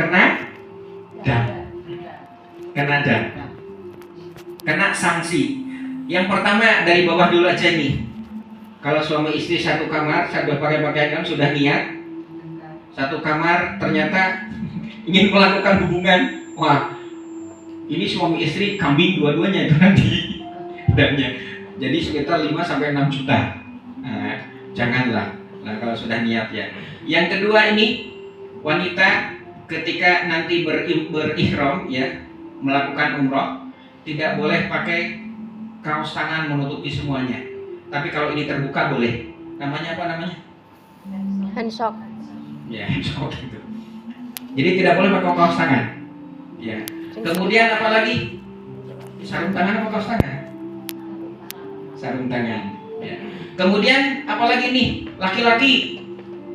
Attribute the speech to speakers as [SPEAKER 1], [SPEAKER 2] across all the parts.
[SPEAKER 1] kena dam, kena sanksi. Yang pertama dari bawah dulu aja nih. Kalau suami istri satu kamar, sudah pakai pakaian sudah niat, satu kamar ternyata ingin melakukan hubungan, wah ini suami istri kambing dua-duanya itu nanti damnya. Jadi sekitar 5-6 juta. Nah, janganlah. Nah, kalau sudah niat ya. Yang kedua ini wanita ketika nanti berihram ya, melakukan umroh tidak boleh pakai kaos tangan menutupi semuanya. Tapi kalau ini terbuka boleh. Namanya apa namanya?
[SPEAKER 2] Handshock.
[SPEAKER 1] Ya, handshock gitu. Jadi tidak boleh pakai kaos tangan. Ya. Kemudian apa lagi? Sarung tangan apa kaos tangan? Sarung tangan. Ya. Kemudian apa lagi nih? Laki-laki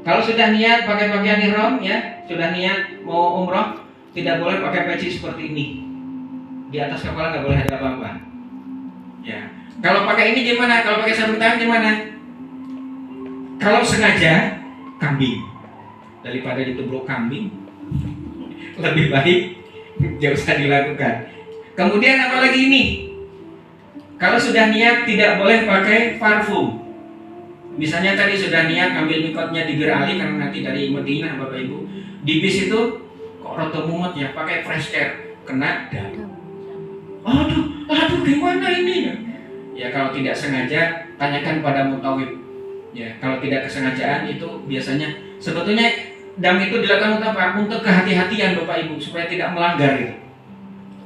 [SPEAKER 1] kalau sudah niat pakai pakaian ihram ya, sudah niat mau umroh, tidak boleh pakai peci seperti ini. Di atas kepala nggak boleh ada apa-apa. Ya. Kalau pakai ini gimana? Kalau pakai sarung tangan gimana? Kalau sengaja kambing, daripada ditubruk kambing, lebih baik jauh usah dilakukan. Kemudian apa lagi ini? Kalau sudah niat tidak boleh pakai parfum. Misalnya tadi sudah niat ngambil mikotnya di Bir Ali karena nanti dari Madinah Bapak Ibu, di bis itu kok rada mumet ya, pakai fresh care, kena dam. Aduh gimana ini? Ya kalau tidak sengaja tanyakan pada mutawib. Ya kalau tidak kesengajaan itu biasanya sebetulnya dam itu dilakukan untuk apa? Untuk kehati-hatian Bapak Ibu supaya tidak melanggar itu.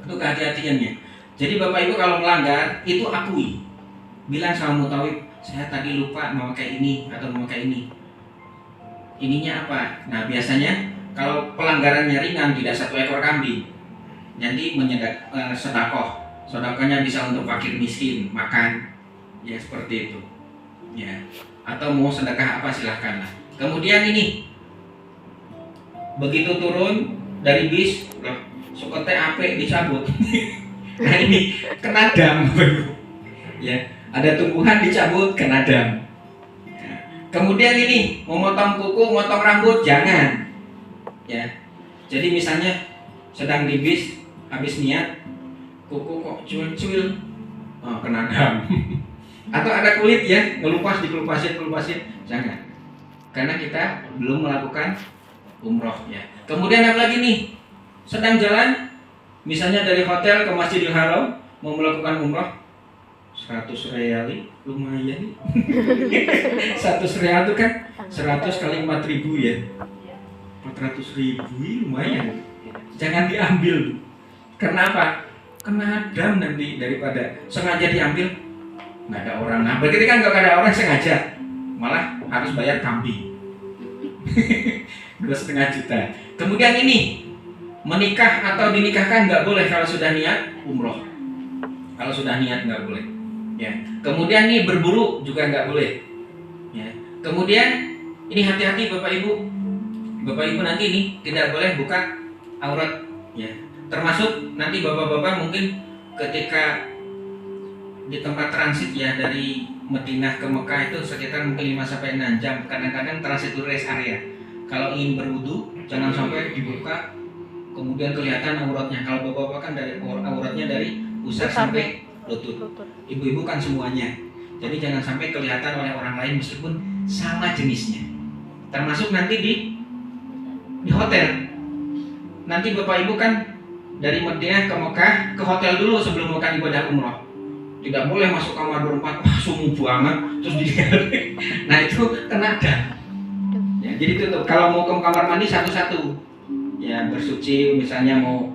[SPEAKER 1] Itu kehati-hatiannya. Jadi Bapak Ibu kalau melanggar itu akui. Bilang sama mutawib, saya tadi lupa memakai ini atau memakai ini. Ininya apa? Nah biasanya kalau pelanggarannya ringan tidak 1 ekor kambing, nanti sedekah. Sedekahnya bisa untuk fakir miskin, makan, ya seperti itu. Ya. Atau mau sedekah apa silahkan lah. Kemudian ini begitu turun dari bis, sukote ape dicabut. Nah ini kena dam, ya ada tumbuhan dicabut kena dam. Ya. Kemudian ini mau motong kuku, motong rambut jangan. Ya, jadi misalnya sedang di bis habis niat kuku kok cuil-cuil, oh, kena dam. Atau ada kulit ya dikelupasin, jangan. Karena kita belum melakukan umroh ya. Kemudian apa lagi nih? Sedang jalan, misalnya dari hotel ke Masjidil Haram mau melakukan umroh, 100 real lumayan. 100 real itu kan 100 kali 4.000 ya. 400.000 lumayan. Jangan diambil. Kenapa? Kena dam nanti daripada sengaja diambil nggak ada orang. Nah berarti kan nggak ada orang sengaja, malah harus bayar kambing 2,5 juta. Kemudian ini menikah atau dinikahkan nggak boleh kalau sudah niat umroh. Kalau sudah niat nggak boleh. Ya. Kemudian nih berburu juga nggak boleh. Ya. Kemudian ini hati-hati Bapak Ibu nanti nih tidak boleh buka aurat. Ya. Termasuk nanti bapak-bapak mungkin ketika di tempat transit ya dari Madinah ke Mekah itu sekitar mungkin 5-6 jam. Kadang-kadang transit dulu rest area. Kalau ingin berwudu jangan sampai dibuka kemudian kelihatan auratnya. Kalau bapak-bapak kan dari auratnya dari pusar sampai lutut. Ibu-ibu kan semuanya. Jadi jangan sampai kelihatan oleh orang lain meskipun sama jenisnya. Termasuk nanti di hotel. Nanti bapak ibu kan dari Madinah ke Mekah ke hotel dulu sebelum melakukan ibadah umroh. Tidak boleh masuk kamar berempat, wah sumuh banget, terus dilihat. Nah itu kena dam. Ya, jadi tutup. Kalau mau ke kamar mandi satu-satu, ya bersuci, misalnya mau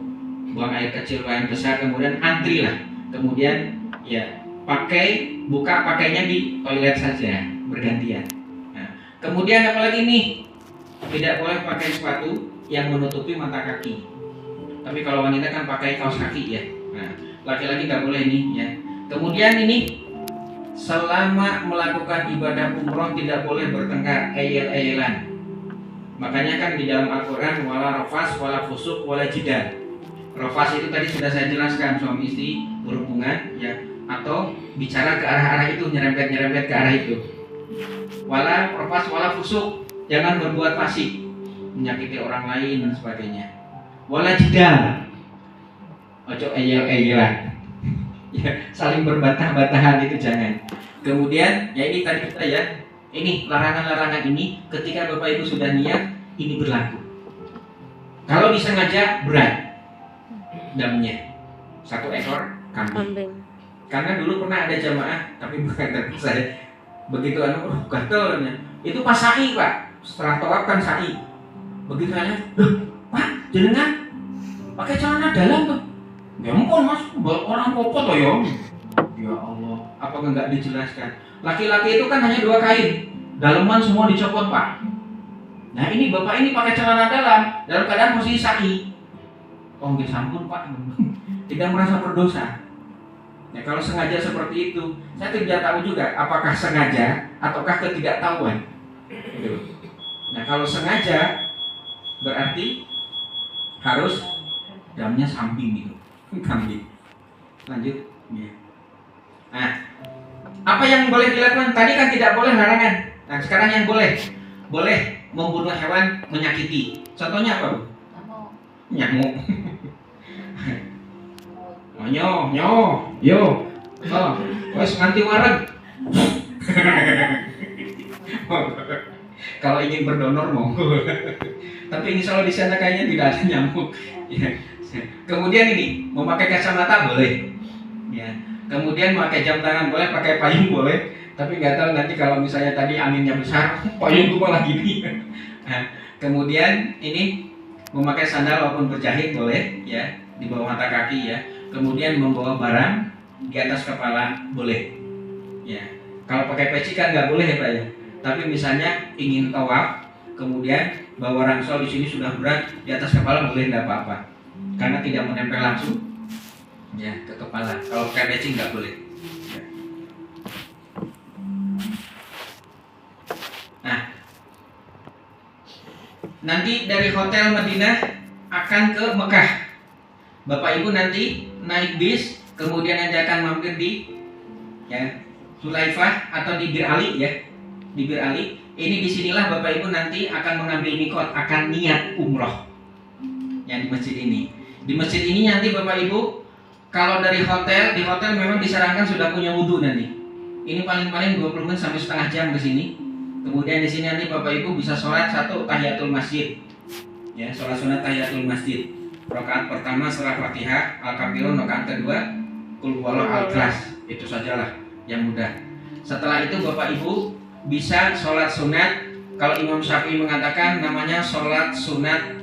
[SPEAKER 1] buang air kecil, buang air besar, kemudian antri lah. Kemudian ya buka pakainya di toilet saja, bergantian. Nah, kemudian apalagi nih, tidak boleh pakai sepatu yang menutupi mata kaki. Tapi kalau wanita kan pakai kaos kaki ya. Nah, laki-laki nggak boleh nih ya. Kemudian ini selama melakukan ibadah umroh tidak boleh bertengkar, eyel-eyelan. Makanya kan di dalam Al-Quran wala rafas, wala fusuk, wala jidal. Rafas itu tadi sudah saya jelaskan, suami istri berhubungan ya, atau bicara ke arah-arah itu, nyerempet ke arah itu. Wala rafas, wala fusuk, jangan berbuat fasik, menyakiti orang lain dan sebagainya. wala jidal. Ojo eyel-eyelan. Ya, saling berbantah-bantahan itu jangan. Kemudian ya ini tadi kita ya, ini larangan-larangan ini ketika Bapak Ibu sudah niat ini berlaku. Kalau disengaja berat damnya 1 ekor kambing.
[SPEAKER 2] Kambing.
[SPEAKER 1] Karena dulu pernah ada jamaah, tapi bukan dari saya. Begitu gatel, itu pas sa'i Pak. Setelah tawaf kan sa'i. Begitu aja, Pak, jenengan pakai celana dalam tuh. Ya ampun Mas, orang popot loh ya. Ya Allah, apakah nggak dijelaskan? Laki-laki itu kan hanya 2 kain, daleman semua dicopot Pak. Nah ini bapak ini pakai celana dalam keadaan posisi sa'i. Oh nggih sampun Pak, tidak merasa berdosa. Ya kalau sengaja seperti itu, saya tidak tahu juga apakah sengaja ataukah ketidaktahuan. Gitu. Nah kalau sengaja berarti harus damnya samping gitu, kambing. Lanjut. Ya. Nah, apa yang boleh dilakukan? Tadi kan tidak boleh larangan. Nah sekarang yang boleh membunuh hewan menyakiti. Contohnya apa Bu? Nyamuk. Yo. Oh, wes nganti wareg. Kalau ingin berdonor monggo. Tapi insya Allah di sana kayaknya tidak ada nyamuk. Ya. Kemudian ini memakai kacamata boleh. Ya. Kemudian memakai jam tangan boleh, pakai payung boleh. Tapi nggak tahu nanti kalau misalnya tadi anginnya besar, payung itu malah gini. Nah, kemudian ini memakai sandal maupun berjahit boleh, ya, di bawah mata kaki ya. Kemudian membawa barang di atas kepala boleh. Ya. Kalau pakai peci kan nggak boleh ya Pak ya. Tapi misalnya ingin tawaf, kemudian bawa ransel di sini sudah berat, di atas kepala boleh nggak apa-apa, karena tidak menempel langsung ya ke kepala. Kalau pakai peci nggak boleh. Ya. Nah, nanti dari hotel Madinah akan ke Mekah. Bapak Ibu nanti naik bis, kemudian nanti akan mampir di ya Sulaifah atau di Bir Ali ya. Di Bir Ali. Ini disinilah Bapak Ibu nanti akan mengambil mikot, akan niat umroh. Yang di masjid ini. Di masjid ini nanti Bapak Ibu kalau dari hotel, di hotel memang disarankan sudah punya wudhu nanti. Ini paling-paling 20 menit sampai setengah jam ke sini. Kemudian di sini nanti Bapak Ibu bisa sholat 1 tahiyatul masjid. Ya, sholat sunat tahiyatul masjid. Rakaat pertama setelah Fatihah, Al-Kafirun, rakaat kedua Qul huwallahu al-Ikhlas. Itu sajalah yang mudah. Setelah itu Bapak Ibu bisa sholat sunat. Kalau Imam Syafi'i mengatakan namanya sholat sunat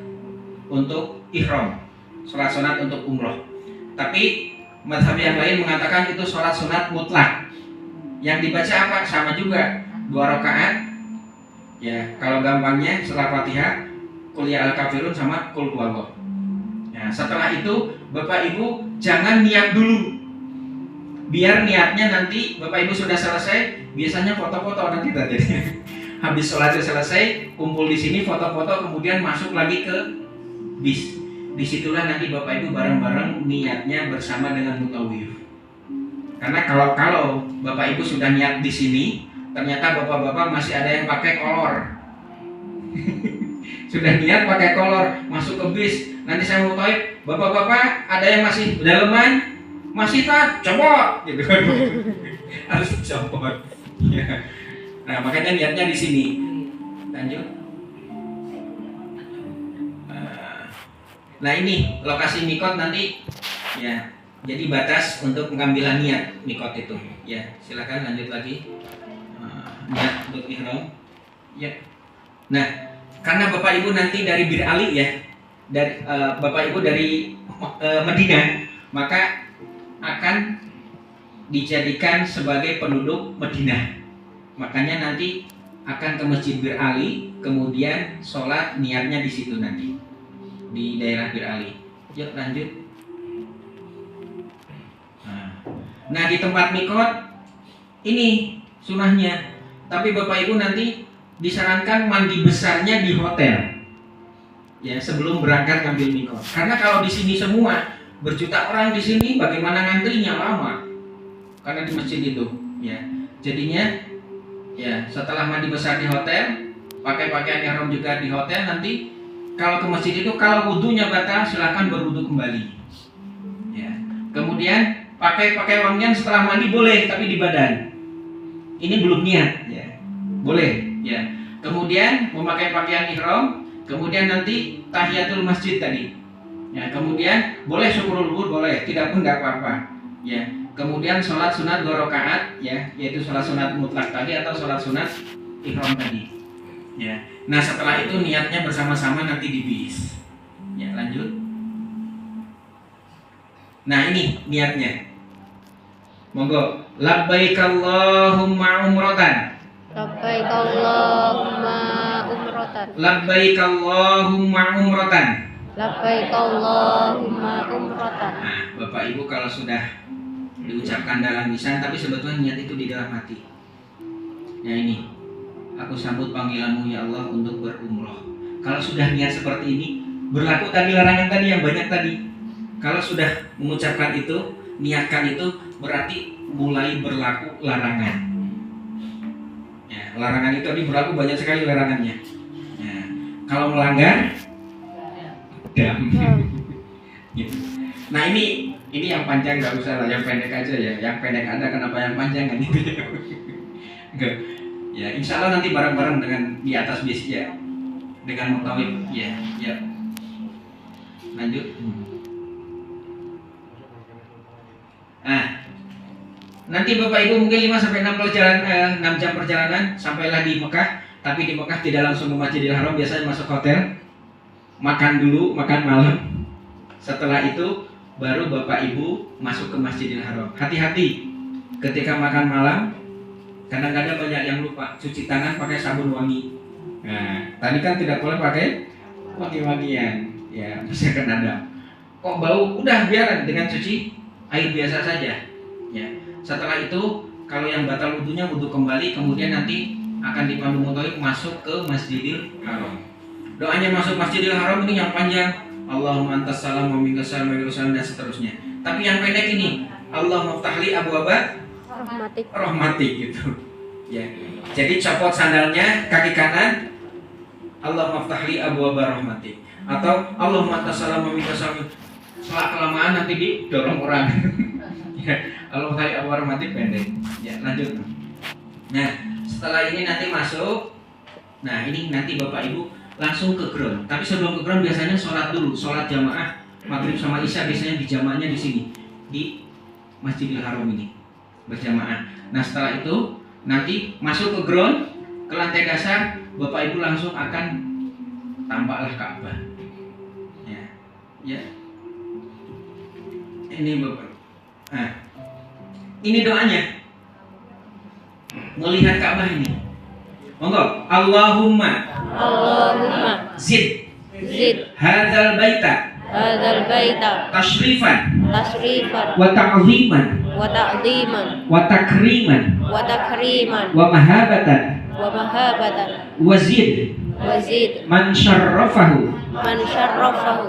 [SPEAKER 1] untuk ihram, sholat sunat untuk umroh. Tapi mazhab yang lain mengatakan itu sholat sunat mutlak. Yang dibaca apa? Sama juga 2 rakaat. Ya, kalau gampangnya setelah Fatihah, Qul ya al-Kafirun sama Qul huwallahu. Nah, setelah itu Bapak Ibu jangan niat dulu. Biar niatnya nanti Bapak Ibu sudah selesai, biasanya foto-foto nanti tadi. Habis sholat selesai, kumpul di sini foto-foto, kemudian masuk lagi ke bis. Disitulah nanti Bapak Ibu bareng-bareng niatnya bersama dengan mutawif. Karena kalau Bapak Ibu sudah niat di sini, ternyata bapak-bapak masih ada yang pakai kolor. Sudah niat pakai kolor, masuk ke bis. Nanti saya mau tahu, bapak-bapak ada yang masih daleman, masih tak copot, gitu kan? Harus copot. Ya. Nah makanya niatnya di sini. Lanjut. Nah ini lokasi mikot nanti, ya. Jadi batas untuk pengambilan niat mikot itu. Ya silakan lanjut lagi. Niat untuk ihram. Ya. Nah karena Bapak Ibu nanti dari Bir Ali ya. Dari Bapak Ibu dari Madinah, maka akan dijadikan sebagai penduduk Madinah. Makanya nanti akan ke Masjid Bir Ali, kemudian sholat niatnya di situ nanti di daerah Bir Ali. Yuk lanjut. Nah di tempat mikot ini sunahnya, tapi Bapak Ibu nanti disarankan mandi besarnya di hotel. Ya sebelum berangkat ngambil mikot. Karena kalau di sini semua berjuta orang di sini, bagaimana ngantrinya lama? Karena di masjid itu, ya. Jadinya, ya setelah mandi besar di hotel, pakai pakaian ihram juga di hotel, nanti kalau ke masjid itu kalau wudhunya batal silakan berwudhu kembali. Ya. Kemudian pakai wangian setelah mandi boleh, tapi di badan. Ini belum niat, ya. Boleh, ya. Kemudian memakai pakaian ihram, kemudian nanti tahiyatul masjid tadi. Ya, kemudian boleh syukurul wudhu boleh, tidak pun tidak apa-apa. Ya. Kemudian sholat sunat 2 rakaat, ya, yaitu sholat sunat mutlak tadi atau sholat sunat ihram tadi. Ya. Nah setelah itu niatnya bersama-sama nanti di bis. Ya lanjut. Nah ini niatnya. Monggo. Labbaik Allahumma umratan.
[SPEAKER 2] Labbaik Allahumma umratan.
[SPEAKER 1] Labbaik Allahumma umratan.
[SPEAKER 2] Labbaik Allahumma umratan.
[SPEAKER 1] Nah Bapak Ibu kalau sudah diucapkan dalam lisan tapi sebetulnya niat itu di dalam hati. Ya ini. Aku sambut panggilanmu ya Allah untuk berumroh. Kalau sudah niat seperti ini, berlaku tadi larangan tadi yang banyak tadi. Kalau sudah mengucapkan itu, niatkan itu, berarti mulai berlaku larangan. Ya, larangan itu tadi berlaku banyak sekali larangannya. Ya, kalau melanggar, dam. Gitu. Nah ini yang panjang nggak usah lah, yang pendek aja ya. Yang pendek ada kenapa yang panjang kan itu? Enggak. Ya, insya Allah nanti bareng-bareng dengan di atas bis ya, dengan mutawib ya, ya. Lanjut. Nah, nanti Bapak Ibu mungkin 5-6 jam perjalanan sampailah di Mekah. Tapi di Mekah tidak langsung ke Masjidil Haram, biasanya masuk hotel, makan dulu, makan malam. Setelah itu baru Bapak Ibu masuk ke Masjidil Haram. Hati-hati ketika makan malam. Kadang-kadang banyak yang lupa cuci tangan pakai sabun wangi. Nah, tadi kan tidak boleh pakai wangi-wangian, ya bisa kena dam. Kok bau? Udah biaran dengan cuci air biasa saja. Ya. Setelah itu kalau yang batal wudhunya wudhu kembali, kemudian nanti akan dipandu mutawif masuk ke Masjidil Haram. Doanya masuk Masjidil Haram ini yang panjang. Allahumma antas salam wa minkas salam wa dan seterusnya. Tapi yang pendek ini, Allahumma ftahli abwaaba rahmatik gitu. Ya. Jadi copot sandalnya kaki kanan, Allahumma ftahli abwaaba rahmatik. Atau Allahumma antas salam wa minkas salam. Setelah kelamaan nanti didorong orang. Ya. Allahumma ftahli abwaaba rahmatik pendek. Ya, lanjut. Nah, setelah ini nanti masuk. Nah, ini nanti Bapak Ibu langsung ke ground. Tapi sebelum ke ground biasanya sholat dulu, sholat jamaah maghrib sama isya biasanya di jamaahnya di sini di Masjidil Haram ini berjamaah. Nah setelah itu nanti masuk ke ground, ke lantai dasar, Bapak Ibu langsung akan tampaklah Ka'bah. Ya, ya. Ini Bapak. Nah, ini doanya. Melihat Ka'bah ini. Monggo. Allahumma zid hadzal baita tashrifan wa ta'ziman wa takriman wa mahabatan wa zid man syarrafahu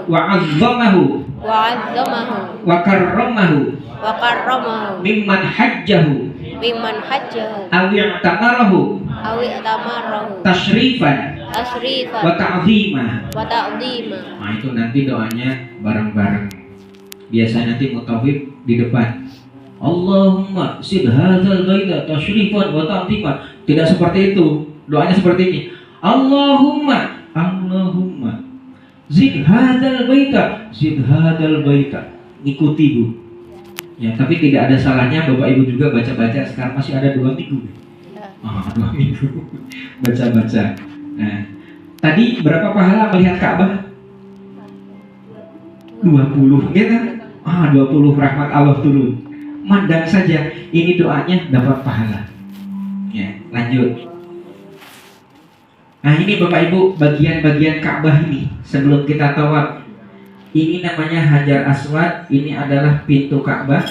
[SPEAKER 1] wa 'azzamahu wa karramahu mimman hajjahu awi i'tamarahu tashrifan wa ta'zima. Nah itu nanti doanya bareng-bareng. Biasanya nanti mutawif di depan. Allahumma sid hadzal baita tashrifan wa ta'zima. Tidak seperti itu. Doanya seperti ini. Allahumma zid hadzal baita. Ikuti Bu. Ya, tapi tidak ada salahnya Bapak Ibu juga baca-baca. Sekarang masih ada 2 minggu. 2 minggu baca-baca. Nah, tadi berapa pahala melihat Ka'bah? 20, gitu. 20 rahmat Allah turun. Mandang saja, ini doanya dapat pahala. Ya, lanjut. Nah, ini Bapak Ibu bagian-bagian Ka'bah ini sebelum kita tawaf. Ini namanya Hajar Aswad, ini adalah pintu Ka'bah.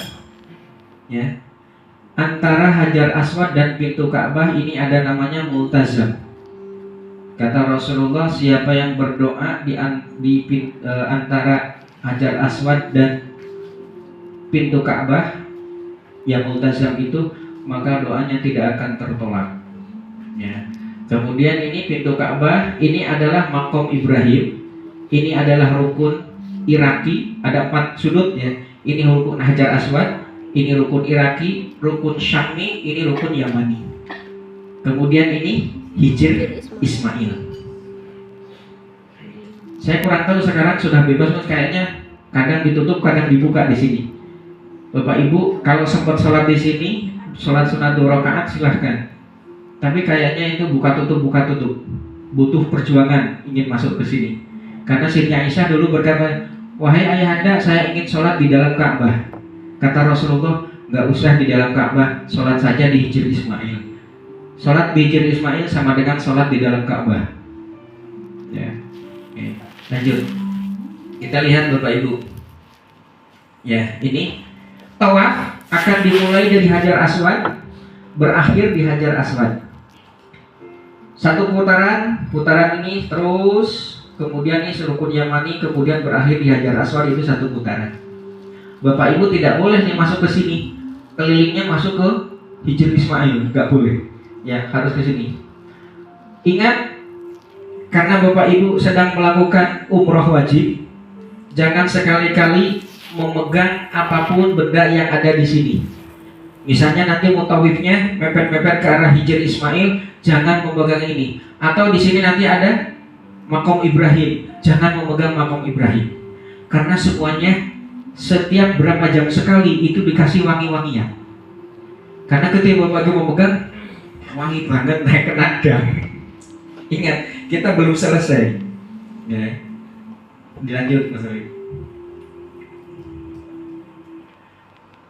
[SPEAKER 1] Ya. Antara Hajar Aswad dan pintu Ka'bah ini ada namanya multazam. Kata Rasulullah, siapa yang berdoa di antara Hajar Aswad dan pintu Ka'bah yang multazam itu, maka doanya tidak akan tertolak. Ya. Kemudian ini pintu Ka'bah, ini adalah makom Ibrahim. ini adalah rukun Iraki, ada 4 sudut ya. Ini rukun Hajar Aswad, ini rukun Iraki, rukun Syami, ini rukun Yamani. Kemudian ini Hijr Ismail. Saya kurang tahu sekarang sudah bebas, mas, kayaknya kadang ditutup, kadang dibuka di sini. Bapak Ibu kalau sempat sholat di sini, sholat sunat 2 rakaat silahkan. Tapi kayaknya itu buka tutup, butuh perjuangan ingin masuk ke sini. Karena Siti Aisyah dulu berkata, wahai ayahanda, saya ingin sholat di dalam Ka'bah. Kata Rasulullah, nggak usah di dalam Ka'bah, sholat saja di Hijr Ismail. Sholat di Hijr Ismail sama dengan sholat di dalam Ka'bah. Ya, oke. Lanjut. Kita lihat Bapak Ibu. Ya, ini tawaf akan dimulai dari Hajar Aswad, berakhir di Hajar Aswad. 1 putaran ini terus, kemudian ini rukun Yamani, kemudian berakhir di Hajar Aswad, itu 1 putaran. Bapak Ibu tidak boleh nih masuk ke sini, kelilingnya masuk ke Hijr Ismail, nggak boleh. Ya, harus ke sini. Ingat, karena Bapak Ibu sedang melakukan umroh wajib, jangan sekali-kali memegang apapun benda yang ada di sini. Misalnya nanti mutawifnya mepet-mepet ke arah Hijr Ismail, jangan memegang ini. Atau di sini nanti ada Makom Ibrahim, jangan memegang Makom Ibrahim. Karena semuanya setiap berapa jam sekali itu dikasih wangi-wangian. Karena ketika Bapak Ibu memegang, wangi banget, naik ke nada. Ingat, kita belum selesai. Ya. Dilanjut Mas Ari.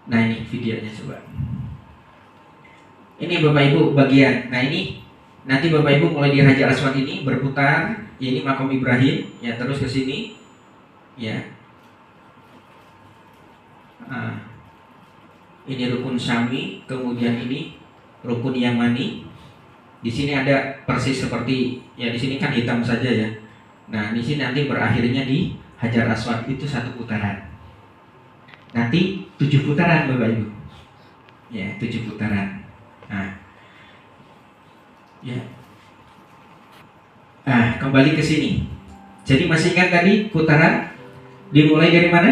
[SPEAKER 1] Nah ini videonya coba. Ini Bapak Ibu bagian. Nah ini nanti Bapak Ibu mulai di Hajar Aswad ini berputar. Ya, ini Makom Ibrahim. Ya, terus ke sini. Ya. Nah, ini rukun Syami. Kemudian ini rukun Yamani. Di sini ada persis seperti, ya di sini kan hitam saja ya. Nah di sini nanti berakhirnya di Hajar Aswad, itu 1 putaran. Nanti 7 putaran Bapak Ibu. Ya, 7 putaran. Nah, ya. Nah, kembali ke sini. Jadi masih ingat tadi putaran dimulai dari mana?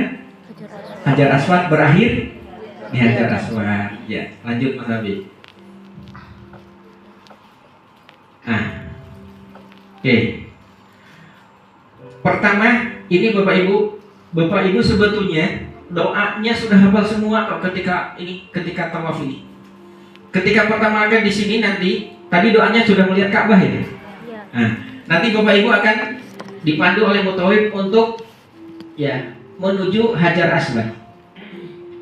[SPEAKER 1] Hajar Aswad, berakhir di Hajar Aswad. Ya, lanjut Mas Abi. Nah, oke. Pertama, ini Bapak Ibu sebetulnya doanya sudah hafal semua kok ketika tawaf ini. Ketika pertama kali di sini nanti tadi doanya sudah melihat Ka'bah ini. Nah, nanti Bapak Ibu akan dipandu oleh mutawif untuk ya menuju Hajar Aswad.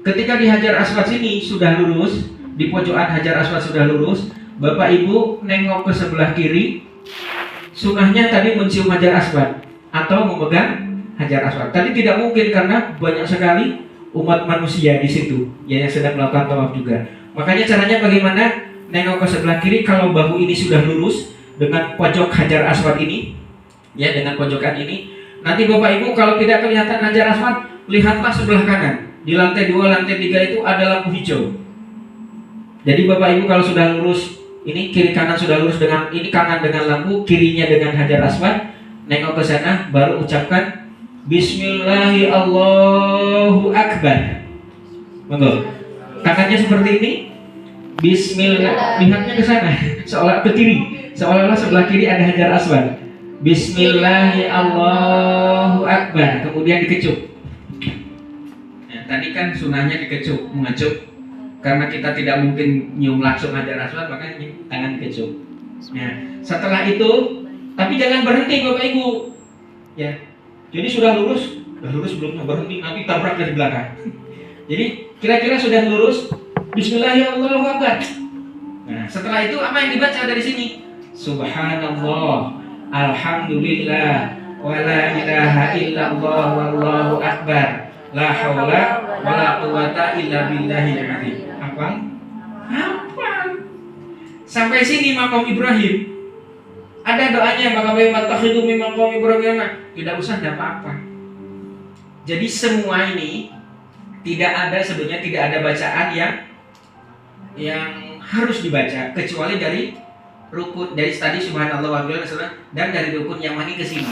[SPEAKER 1] Ketika di Hajar Aswad sini sudah lurus, di pojokan Hajar Aswad sudah lurus, Bapak Ibu nengok ke sebelah kiri. Sunahnya tadi mencium Hajar Aswad atau memegang Hajar Aswad. Tadi tidak mungkin karena banyak sekali umat manusia di situ ya, yang sedang melakukan tawaf juga. Makanya caranya bagaimana? Nengok ke sebelah kiri, kalau bahu ini sudah lurus dengan pojok Hajar Aswad ini, ya dengan pojokan ini. Nanti Bapak Ibu kalau tidak kelihatan Hajar Aswad, lihatlah sebelah kanan. Di lantai 2, lantai 3 itu ada lampu hijau. Jadi Bapak Ibu kalau sudah lurus, ini kiri kanan sudah lurus dengan ini kanan dengan lampu, kirinya dengan Hajar Aswad, nengok ke sana, baru ucapkan Bismillahi Allahu Akbar. Monggo. Tangannya seperti ini. Bismillah. Lihatnya ke sana, seolah ke kiri, seolah-olah sebelah kiri ada Hajar Aswad. Bismillahi Allahu Akbar. Kemudian dikecup. Ya, tadi kan sunahnya dikecup, mengecup. Karena kita tidak mungkin nyium langsung Hajar Aswad, maka tangan dikecup. Ya. Setelah itu, tapi jangan berhenti Bapak Ibu. Ya. Jadi sudah lurus belum berhenti, nanti tabrak dari belakang. Jadi kira-kira sudah lurus, Bismillahirrahmanirrahim. Nah, setelah itu apa yang dibaca dari sini? Subhanallah, Alhamdulillah, wa la ilaha illallah, wallahu akbar, la haula wa la quwata illa billahil azim. Hafal? Sampai sini Makom Ibrahim. Ada doanya, maka baiklah min maqam Ibrahim. Tidak usah, tidak apa-apa. Jadi semua ini sebenarnya tidak ada bacaan yang harus dibaca kecuali dari rukun, dari tadi subhanallah wa bihamdihi dan dari rukun Yamani ke sini.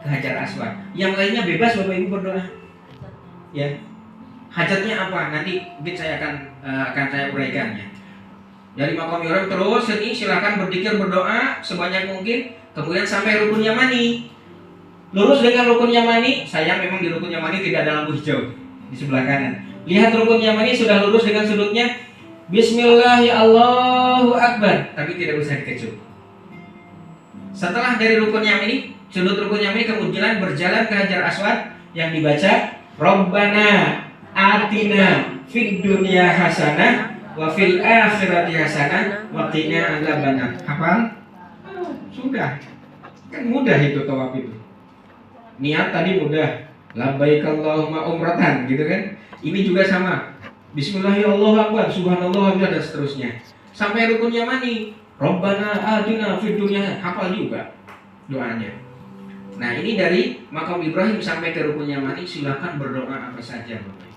[SPEAKER 1] ke Hajar Aswad. Yang lainnya bebas Bapak Ibu berdoa. Ya. Hajatnya apa? Nanti mungkin saya akan saya uraikan ya. Dari Maqam Ibrahim terus ini silakan berzikir berdoa sebanyak mungkin, kemudian sampai Rukun Yamani. Lurus dengan Rukun Yamani, sayang memang di Rukun Yamani tidak ada lampu hijau di sebelah kanan. Lihat Rukun Yamani sudah lurus dengan sudutnya Bismillah ya Allahu Akbar, tapi tidak usah dikecup. Setelah dari Rukun Yamani, sudut Rukun Yamani kemudian berjalan ke Hajar Aswad yang dibaca Rabbana atina fid dunya hasanah wa fil akhirati hasanah wa qina adzabannar. Hafal? Sudah. Kan mudah itu tawaf itu. Niat tadi mudah. Labbaik Allahumma umratan gitu kan. Ini juga sama. Bismillahirrahmanirrahim, subhanallah dan seterusnya. Sampai Rukun Yamani, Rabbana atina fid dunya, hafal juga doanya. Nah, ini dari Maqam Ibrahim sampai ke Rukun Yamani silakan berdoa apa saja, Bapak.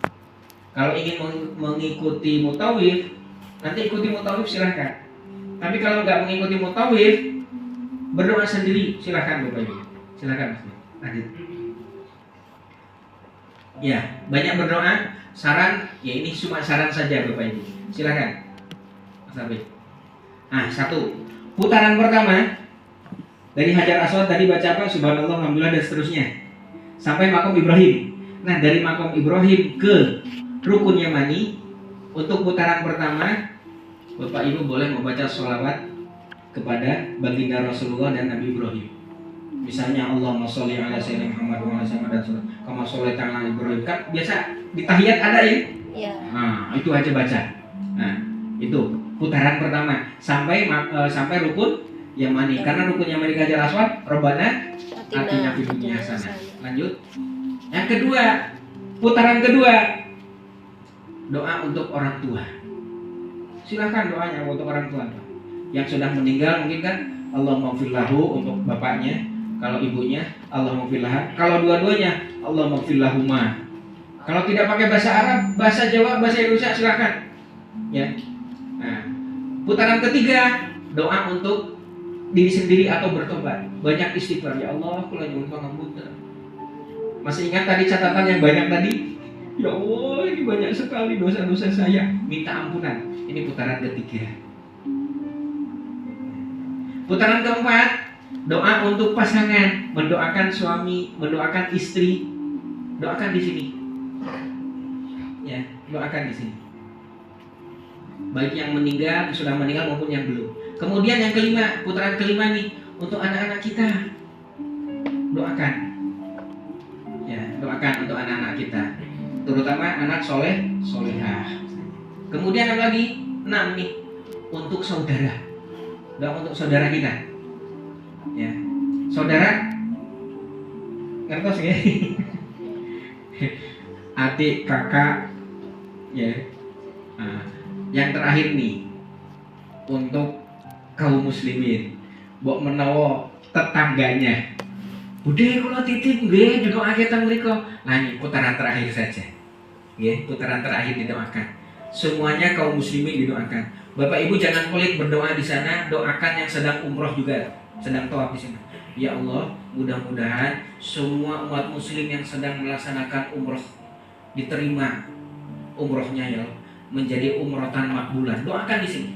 [SPEAKER 1] Kalau ingin mengikuti mutawif, nanti ikuti mutawif silahkan. Tapi kalau nggak mengikuti mutawif, berdoa sendiri silahkan Bapak Ibu. Silahkan Mas. Lanjut. Ya, banyak berdoa. Saran, ya ini cuma saran saja Bapak Ibu. Silahkan Mas Habib. Nah, satu putaran pertama dari Hajar Aswad tadi baca apa? Subhanallah, alhamdulillah dan seterusnya sampai Maqam Ibrahim. Nah, dari Maqam Ibrahim ke Rukun Yamani untuk putaran pertama Bapak Ibu boleh membaca sholawat kepada baginda Rasulullah dan Nabi Ibrahim. Misalnya Allahumma sholli ala sayyidina Muhammad wa ala sayyidina kama sholaita ala Ibrahim. Kan biasa di tahiyat ada ya?
[SPEAKER 2] Iya.
[SPEAKER 1] Nah, itu aja baca. Nah, itu putaran pertama sampai Rukun Yamani. Karena Rukun Yamani Hajar Aswad, Rabbana atina fid dunya hasanah. Lanjut. Yang kedua, putaran kedua doa untuk orang tua. Silakan doanya untuk orang tua. Yang sudah meninggal mungkin kan Allahumma ighfir lahu untuk bapaknya, kalau ibunya Allahumma ighfir laha, kalau dua-duanya Allahumma ighfir lahuma. Kalau tidak pakai bahasa Arab, bahasa Jawa, bahasa Indonesia silakan. Ya. Nah, putaran ketiga doa untuk diri sendiri atau bertobat. Banyak istighfar, ya Allah, kula nyuwun pangapunten. Masih ingat tadi catatan yang banyak tadi? Ya Allah, ini banyak sekali dosa-dosa saya. Minta ampunan. Ini putaran ketiga. Putaran keempat, doa untuk pasangan, mendoakan suami, mendoakan istri. Doakan di sini. Ya, doakan di sini. Baik yang meninggal, sudah meninggal maupun yang belum. Kemudian yang kelima, putaran kelima nih untuk anak-anak kita. Doakan. Ya, doakan untuk anak-anak kita. Terutama anak soleh, solehah. Kemudian apa lagi? 6 nih untuk saudara. Doa untuk saudara kita. Ya, saudara, ngertos ya? Adik, kakak, ya. Nah, yang terakhir nih untuk kaum muslimin, mbok menawa tetangganya. Budhe kula titip nggih didoaken teng mriku. Lah ini putaran terakhir saja. Nggih, putaran terakhir didoakan. Semuanya kaum muslimin didoakan. Bapak Ibu jangan pelit berdoa di sana, doakan yang sedang umroh juga, sedang tawaf di sana. Ya Allah, mudah-mudahan semua umat muslim yang sedang melaksanakan umroh diterima umrohnya ya, menjadi umrotan makbulan. Doakan di sini.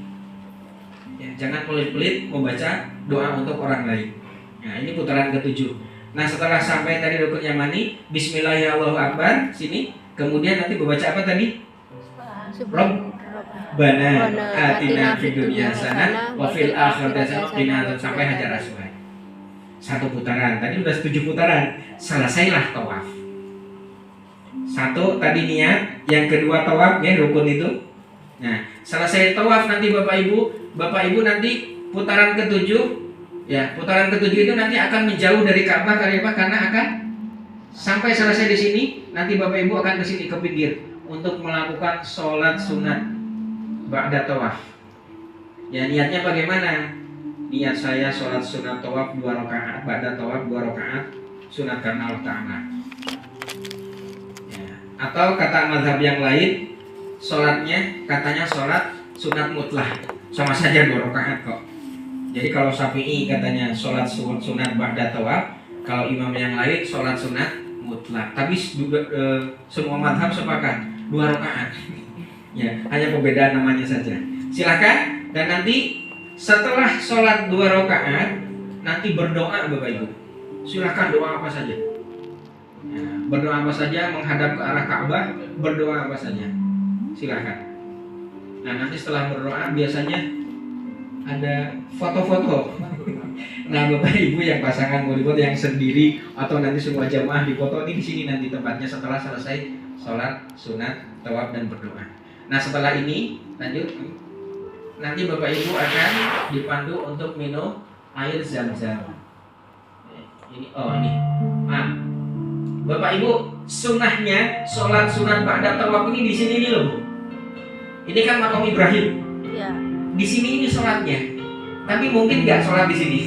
[SPEAKER 1] Ya, jangan pelit-pelit membaca doa untuk orang lain. Nah, ini putaran ketujuh. Nah, setelah sampai tadi Rukun Yamani, Bismillahirrahmanirrahim, sini. Kemudian nanti membaca apa tadi? Rabbana atina fid dunya hasanah wa fil akhirati hasanah wa qina adzabannar sampai Hajar Aswad. Satu putaran. Tadi udah 7 putaran. Selesailah tawaf. Satu tadi niat, yang kedua tawaf ya, rukun itu. Nah, selesai tawaf nanti Bapak Ibu nanti putaran ketujuh ya, putaran ketujuh itu nanti akan menjauh dari Ka'bah karena akan sampai selesai di sini, nanti Bapak Ibu akan ke sini ke pinggir untuk melakukan sholat sunat ba'da tawaf. Ya, niatnya bagaimana? Niat saya sholat sunat tawaf 2 rakaat, ba'da tawaf 2 rakaat, sunat karena Allah Ta'ala. Ya. Atau kata mazhab yang lain, sholatnya katanya sholat sunat mutlak, sama saja 2 rakaat kok. Jadi kalau Syafi'i katanya sholat sunat ba'da tawaf, Kalau imam yang lain sholat sunat mutlak. Tapi juga semua madhab sepakat 2 rakaat. Ya, hanya perbedaan namanya saja. Silakan. Dan nanti setelah sholat 2 rakaat nanti berdoa Bapak Ibu. Silakan doa apa saja. Ya, berdoa apa saja, menghadap ke arah Ka'bah, berdoa apa saja. Silakan. Nah, nanti setelah berdoa biasanya ada foto-foto. Nah, Bapak Ibu yang pasangan mau difoto, yang sendiri atau nanti semua jamaah difoto, ini di sini nanti tempatnya setelah selesai sholat sunat, tawaf dan berdoa. Nah, setelah ini lanjut, nanti Bapak Ibu akan dipandu untuk minum air zam-zam. Ini ini. Nah, Bapak Ibu, sunnahnya sholat sunat ba'da tawaf ini di sini nih loh, Bu. Ini kan makam Ibrahim.
[SPEAKER 2] Ya.
[SPEAKER 1] Di sini ini sholatnya. Tapi mungkin nggak sholat di sini.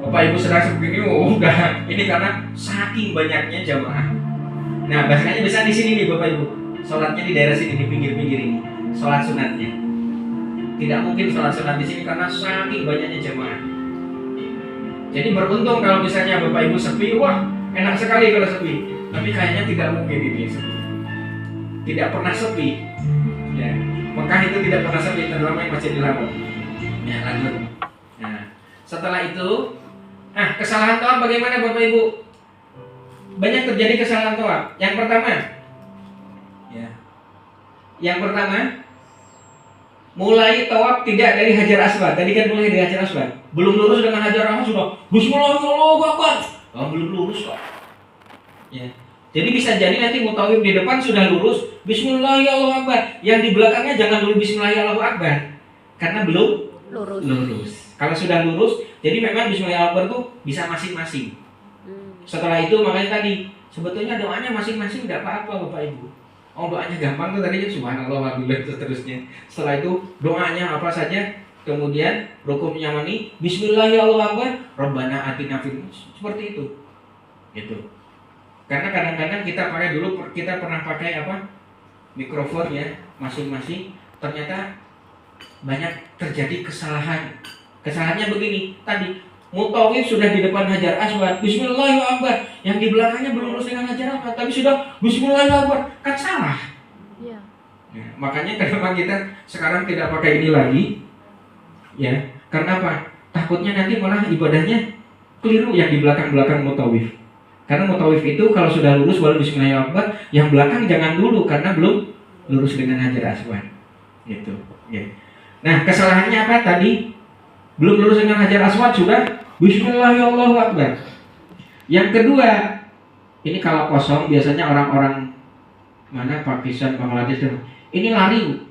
[SPEAKER 1] Bapak Ibu sedang begini, enggak. Ini karena saking banyaknya jamaah. Nah, bahasanya bisa di sini nih Bapak Ibu. Sholatnya di daerah sini, di pinggir-pinggir ini. Sholat sunatnya. Tidak mungkin sholat sunat di sini karena saking banyaknya jamaah. Jadi beruntung kalau misalnya Bapak Ibu sepi, wah enak sekali kalau sepi. Tapi kayaknya tidak mungkin ini sepi. Tidak pernah sepi. Ya, Mekah itu tidak pernah sepi, terutama yang Masjidil Haram. Ya, lanjut. Nah, setelah itu, kesalahan tawaf bagaimana Bapak Ibu? Banyak terjadi kesalahan tawaf. Yang pertama, mulai tawaf tidak dari Hajar Aswad. Tadi kan mulai dari Hajar Aswad. Belum lurus dengan Hajar Aswad sudah Bismillahirrahmanirrahim. Belum lurus kok. Ya. Jadi bisa jadi nanti mutawif di depan sudah lurus, Bismillahirrahmanirrahim. Yang di belakangnya jangan dulu Bismillahirrahmanirrahim, karena belum lurus. Kalau sudah lurus, jadi memang Bismillahirrahmanirrahim itu bisa masing-masing. Setelah itu makanya tadi sebetulnya doanya masing-masing tidak apa-apa Bapak Ibu. Doanya gampang tuh tadi, subhanallah walhamdulillah seterusnya. Setelah itu doanya apa saja, kemudian rukunnya mani Bismillahirrahmanirrahim, Rabbana atina fid seperti itu. Gitu. Karena kadang-kadang kita pernah pakai mikrofon ya masing-masing, ternyata banyak terjadi kesalahan. Kesalahannya begini, tadi mutawif sudah di depan Hajar Aswad, Bismillahirrahmanirrahim, yang di belakangnya belum lurus dengan Hajar Aswad, tapi sudah Bismillahirrahmanirrahim, kan salah. Ya, makanya kenapa kita sekarang tidak pakai ini lagi, ya, karena apa? Takutnya nanti malah ibadahnya keliru yang di belakang-belakang mutawif. Karena mutawif itu kalau sudah lurus baru Bismillahirrahmanirrahim, yang belakang jangan dulu karena belum lurus dengan Hajar Aswad. Gitu. Ya. Nah, kesalahannya apa tadi? Belum lurus dengan Hajar Aswad sudah Bismillahirrahmanirrahim. Yang kedua, ini kalau kosong biasanya orang-orang mana Pakistan, Bangladesh ini lari.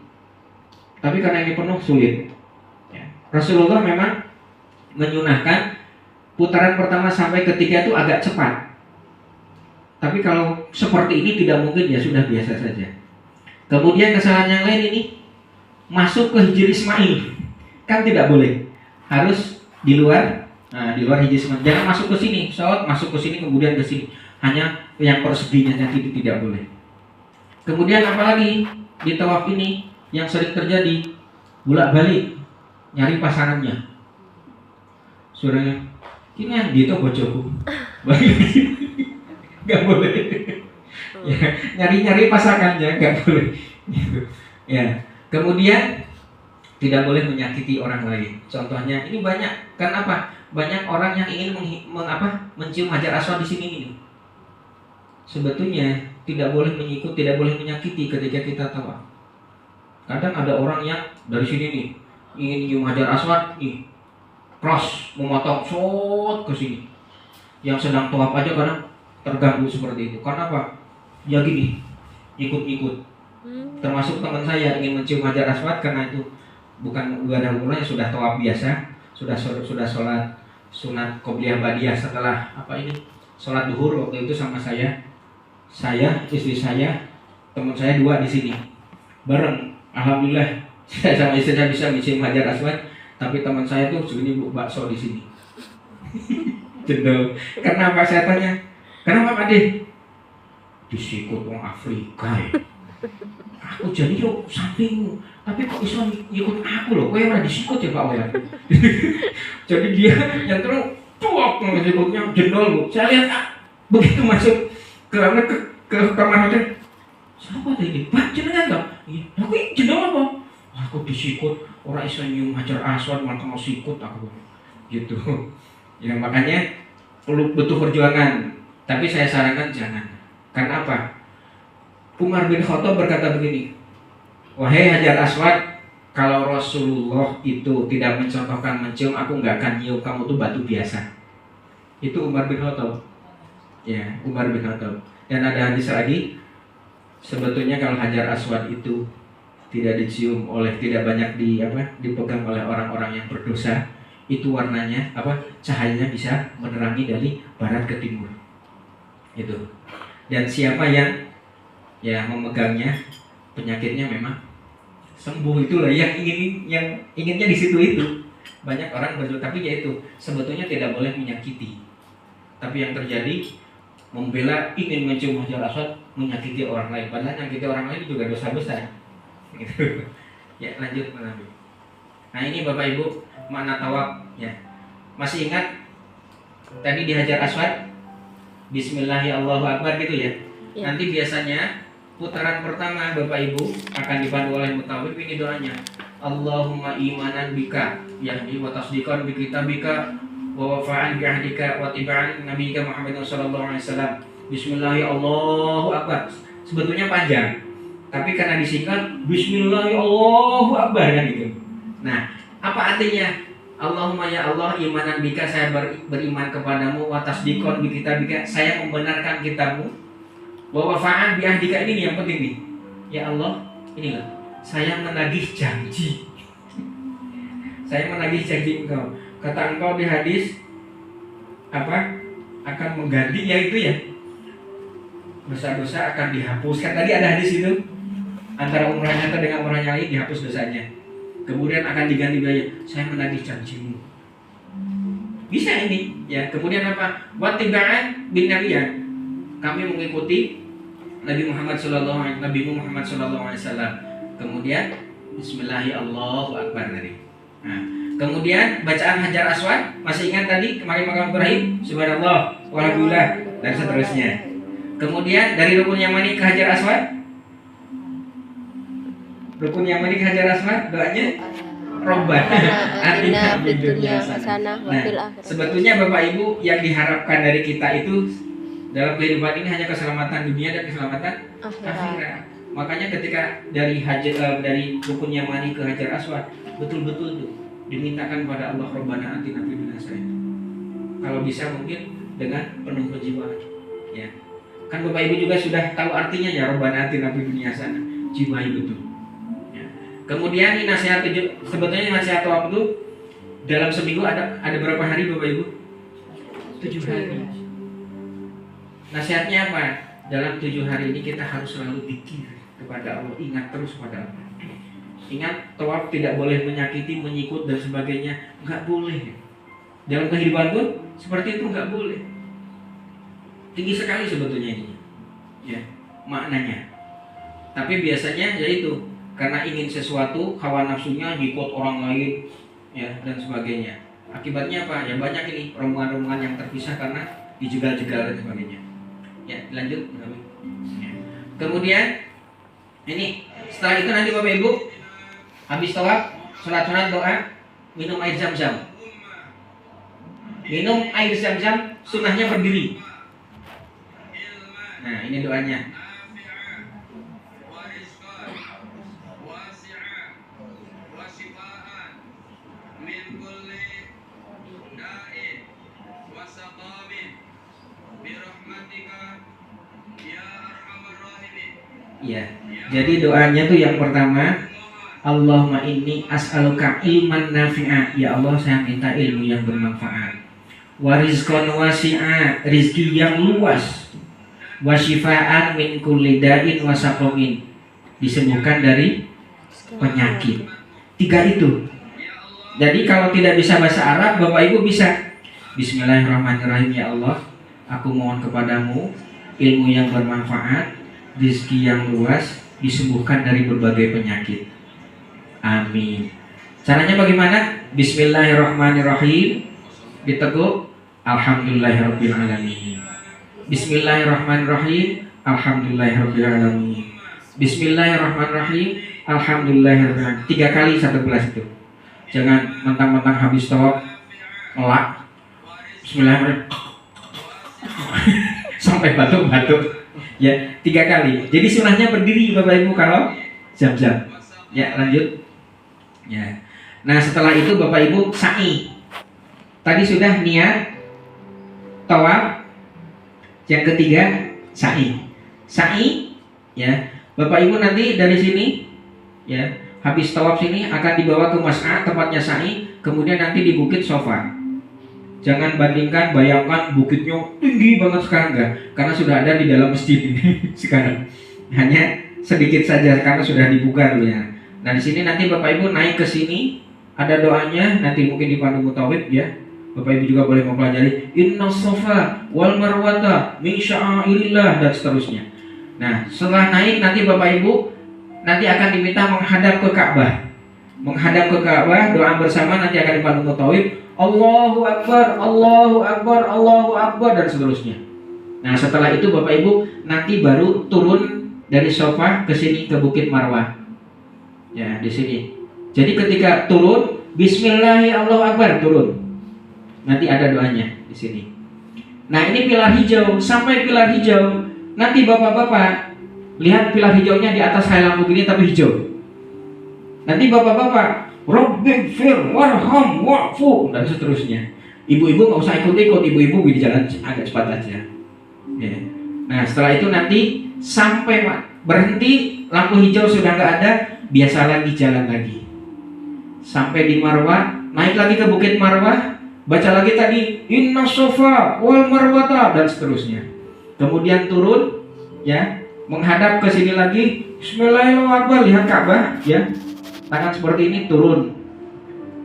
[SPEAKER 1] Tapi karena ini penuh sulit. Ya. Rasulullah memang menyunahkan putaran pertama sampai ketiga itu agak cepat. Tapi kalau seperti ini tidak mungkin, ya sudah biasa saja. Kemudian kesalahan yang lain ini masuk ke Hijri Ismail, kan tidak boleh, harus di luar Hijri Ismail. Jangan masuk ke sini, pesawat masuk ke sini kemudian ke sini, hanya yang perseginya nanti itu tidak boleh. Kemudian apalagi di tawaf ini yang sering terjadi, bolak-balik nyari pasangannya. Suaranya, ini yang gitu bojoku. Gak boleh. Ya, nyari-nyari pasangannya gak boleh. Gitu. Ya. Kemudian tidak boleh menyakiti orang lain. Contohnya ini banyak. Kenapa? Banyak orang yang ingin mencium Hajar Aswad di sini ini. Sebetulnya tidak boleh menyikut, tidak boleh menyakiti ketika kita tawaf. Kadang ada orang yang dari sini nih ingin nyium Hajar Aswad nih, cross memotong shot ke sini. Yang sedang tawaf aja kadang terganggu seperti itu. Karena apa? Ya gini, ikut-ikut. Termasuk teman saya ingin mencium Hajar Aswad karena itu bukan ibadah umrah, sudah tawaf biasa, sudah sholat sunat qobliyah ba'diyah setelah sholat duhur waktu itu sama saya, istri saya, teman saya 2 di sini bareng. Alhamdulillah saya sama istri saya bisa mencium Hajar Aswad, tapi teman saya tuh segini bakso di sini. Jendol. Kenapa saya tanya? Kenapa Pak De? Disikut orang Afrika ya. Aku jadi yuk sampingmu, tapi kok bisa ikut aku loh? Kok yang disikut ya Pak Wayan? Jadi dia yang terus tuak nyebutnya jendol Bu. Saya lihat begitu masuk ke kamar hotel. Siapa tadi? Pak jenengan toh? Iya. Aku jendol apa? Aku disikut orang iso nyium Hajar Aswad malah mau sikut aku. Gitu. Ya makanya perlu butuh perjuangan. Tapi saya sarankan jangan. Karena apa? Umar bin Khattab berkata begini. Wahai Hajar Aswad, kalau Rasulullah itu tidak mencontohkan mencium, aku nggak akan nyium kamu tuh batu biasa. Itu Umar bin Khattab. Ya, Umar bin Khattab. Dan ada hadis lagi, sebetulnya kalau Hajar Aswad itu tidak dicium oleh, tidak banyak dipegang oleh orang-orang yang berdosa, itu warnanya cahayanya bisa menerangi dari barat ke timur. Itu. Dan siapa yang memegangnya, penyakitnya memang sembuh. Itulah yang inginnya di situ itu. Banyak orang tapi yaitu sebetulnya tidak boleh menyakiti. Tapi yang terjadi membela ingin mencium Hajar Aswad menyakiti orang lain. Padahal menyakiti orang lain juga dosa besar. Gitu. Ya lanjut Nabi. Nah ini Bapak Ibu makna tawaf ya. Masih ingat tadi di Hajar Aswad Bismillahirrahmanirrahim gitu ya. Nanti biasanya putaran pertama Bapak Ibu akan dipandu oleh mutawif. Ini doanya Allahumma imanan bika yahdi wa tasdiqan bi kitabika wa wafa'an bi ahdika wa tiba'an nabiyika Muhammad sallallahu alaihi wasallam. Bismillahirrahmanirrahim. Sebetulnya panjang, tapi karena disingkat Bismillahirrahmanirrahim kan gitu. Nah, apa artinya? Allahumma ya Allah imanan bika, saya beriman kepadamu, wa tasdiqan bi kitabika, saya membenarkan kitabmu. Wa wafa'an bi ahdika, ini yang penting nih. Ya Allah, inilah saya menagih janji. Saya menagih janji engkau. Kata engkau di hadis akan mengganti yaitu ya dosa-dosa akan dihapuskan. Tadi ada hadis itu antara umrah nyata dengan umrah nyali dihapus dosanya. Kemudian akan diganti biaya. Saya menagih janjimu. Bisa ini ya. Kemudian apa? Wattiba'an bin nabiyyan. Kami mengikuti Nabi Muhammad sallallahu alaihi wasallam. Kemudian Bismillahirrahmanirrahim tadi. Nah, kemudian bacaan Hajar Aswad, masih ingat tadi kemarin makam Ibrahim, subhanallah, walhamdulillah dan seterusnya. Kemudian dari rukun Yamani ke Hajar Aswad, rukun Yamani ke Hajar Aswad doanya Rabbana atina fid dunya hasanah wa fil akhirati. Sebetulnya Bapak Ibu yang diharapkan dari kita itu dalam kehidupan ini hanya keselamatan dunia dan keselamatan akhirat. Makanya ketika dari rukun Yamani ke Hajar Aswad betul-betul tuh dimintakan pada Allah Rabbana atina fid dunya hasanah. Kalau bisa mungkin dengan penuh kejiwaan. Ya. Kan Bapak Ibu juga sudah tahu artinya ya Rabbana atina fid dunya hasanah. Jiwai betul. Ya. Kemudian ini nasihat sebetulnya nasihat tawaf itu dalam seminggu ada berapa hari Bapak Ibu? 7 hari. Nasihatnya apa? Dalam 7 hari ini kita harus selalu zikir kepada Allah, ingat terus pada Allah. Ingat, tawaf tidak boleh menyakiti, menyikut dan sebagainya, nggak boleh. Dalam kehidupan pun seperti itu nggak boleh. Tinggi sekali sebetulnya ini, ya maknanya. Tapi biasanya yaitu karena ingin sesuatu, hawa nafsunya ngikut orang lain, ya dan sebagainya. Akibatnya apa? Ya banyak ini rombongan-rombongan yang terpisah karena dijegal-jegal dan sebagainya. Ya lanjut. Ya. Kemudian ini setelah itu nanti Bapak Ibu habis tawaf, sholat doa, minum air zam-zam. Minum air zam-zam, sunnahnya berdiri. Nah ini doanya. Ya, jadi doanya tuh yang pertama, Allahumma inni as'aluka ilman nafi'a. Ya Allah, saya minta ilmu yang bermanfaat. Wa rizqan wasi'a, rizki yang luas. Wa syifaan min kulli da'in wa saqamin, disembuhkan dari penyakit. 3 itu. Jadi kalau tidak bisa bahasa Arab, Bapak Ibu bisa Bismillahirrahmanirrahim. Ya Allah, aku mohon kepadamu ilmu yang bermanfaat, rezeki yang luas, disembuhkan dari berbagai penyakit. Amin. Caranya bagaimana? Bismillahirrahmanirrahim, diteguk, Alhamdulillahirabbil alamin. Bismillahirrahmanirrahim. Alhamdulillahirabbil alamin. Bismillahirrahmanirrahim. Alhamdulillahirabbil alamin. 3 kali satu gelas itu. Jangan mentang-mentang habis tawaf melak. Bismillahirrahmanirrahim. Sampai batuk-batuk. Ya, 3 kali. Jadi sunahnya berdiri Bapak Ibu kalau Zam-zam. Ya, lanjut. Ya. Nah, setelah itu Bapak Ibu sa'i. Tadi sudah niat tawaf. Yang ketiga sa'i. Sa'i ya. Bapak Ibu nanti dari sini ya, habis tawaf sini akan dibawa ke mas'a tempatnya sa'i, kemudian nanti di Bukit Sofa. Jangan bandingkan, bayangkan bukitnya tinggi banget sekarang enggak, karena sudah ada di dalam masjid ini sekarang. Hanya sedikit saja karena sudah dibuka dulu ya. Nah, di sini nanti Bapak Ibu naik ke sini, ada doanya, nanti mungkin dipandu mutawib ya. Bapak Ibu juga boleh mempelajari Inna Safa wal Marwata min sya'airillah dan seterusnya. Nah, setelah naik nanti Bapak Ibu nanti akan diminta menghadap ke Ka'bah. Menghadap ke Ka'bah, doa bersama nanti akan dipandu mutawib Allahu Akbar, Allahu Akbar, Allahu Akbar dan seterusnya. Nah, setelah itu Bapak Ibu nanti baru turun dari sofa ke sini ke Bukit Marwah. Ya, di sini. Jadi ketika turun, Bismillahirrahmanirrahim, Allahu Akbar, turun. Nanti ada doanya di sini. Nah, ini pilar hijau. Sampai pilar hijau, nanti Bapak-bapak lihat pilar hijaunya di atas kayak lampu gini tapi hijau. Nanti Bapak-bapak Rabbighfir warham wa'fu dan seterusnya. Ibu-ibu nggak usah ikut-ikut, ibu-ibu di jalan agak cepat aja. Ya. Nah, setelah itu nanti sampai berhenti lampu hijau sudah nggak ada, biasa lagi jalan lagi. Sampai di Marwah, naik lagi ke Bukit Marwah, baca lagi tadi Inna Safa wal Marwata dan seterusnya. Kemudian turun ya, menghadap ke sini lagi Bismillahirrahmanirrahim, lihat Ka'bah ya. Tangan seperti ini turun.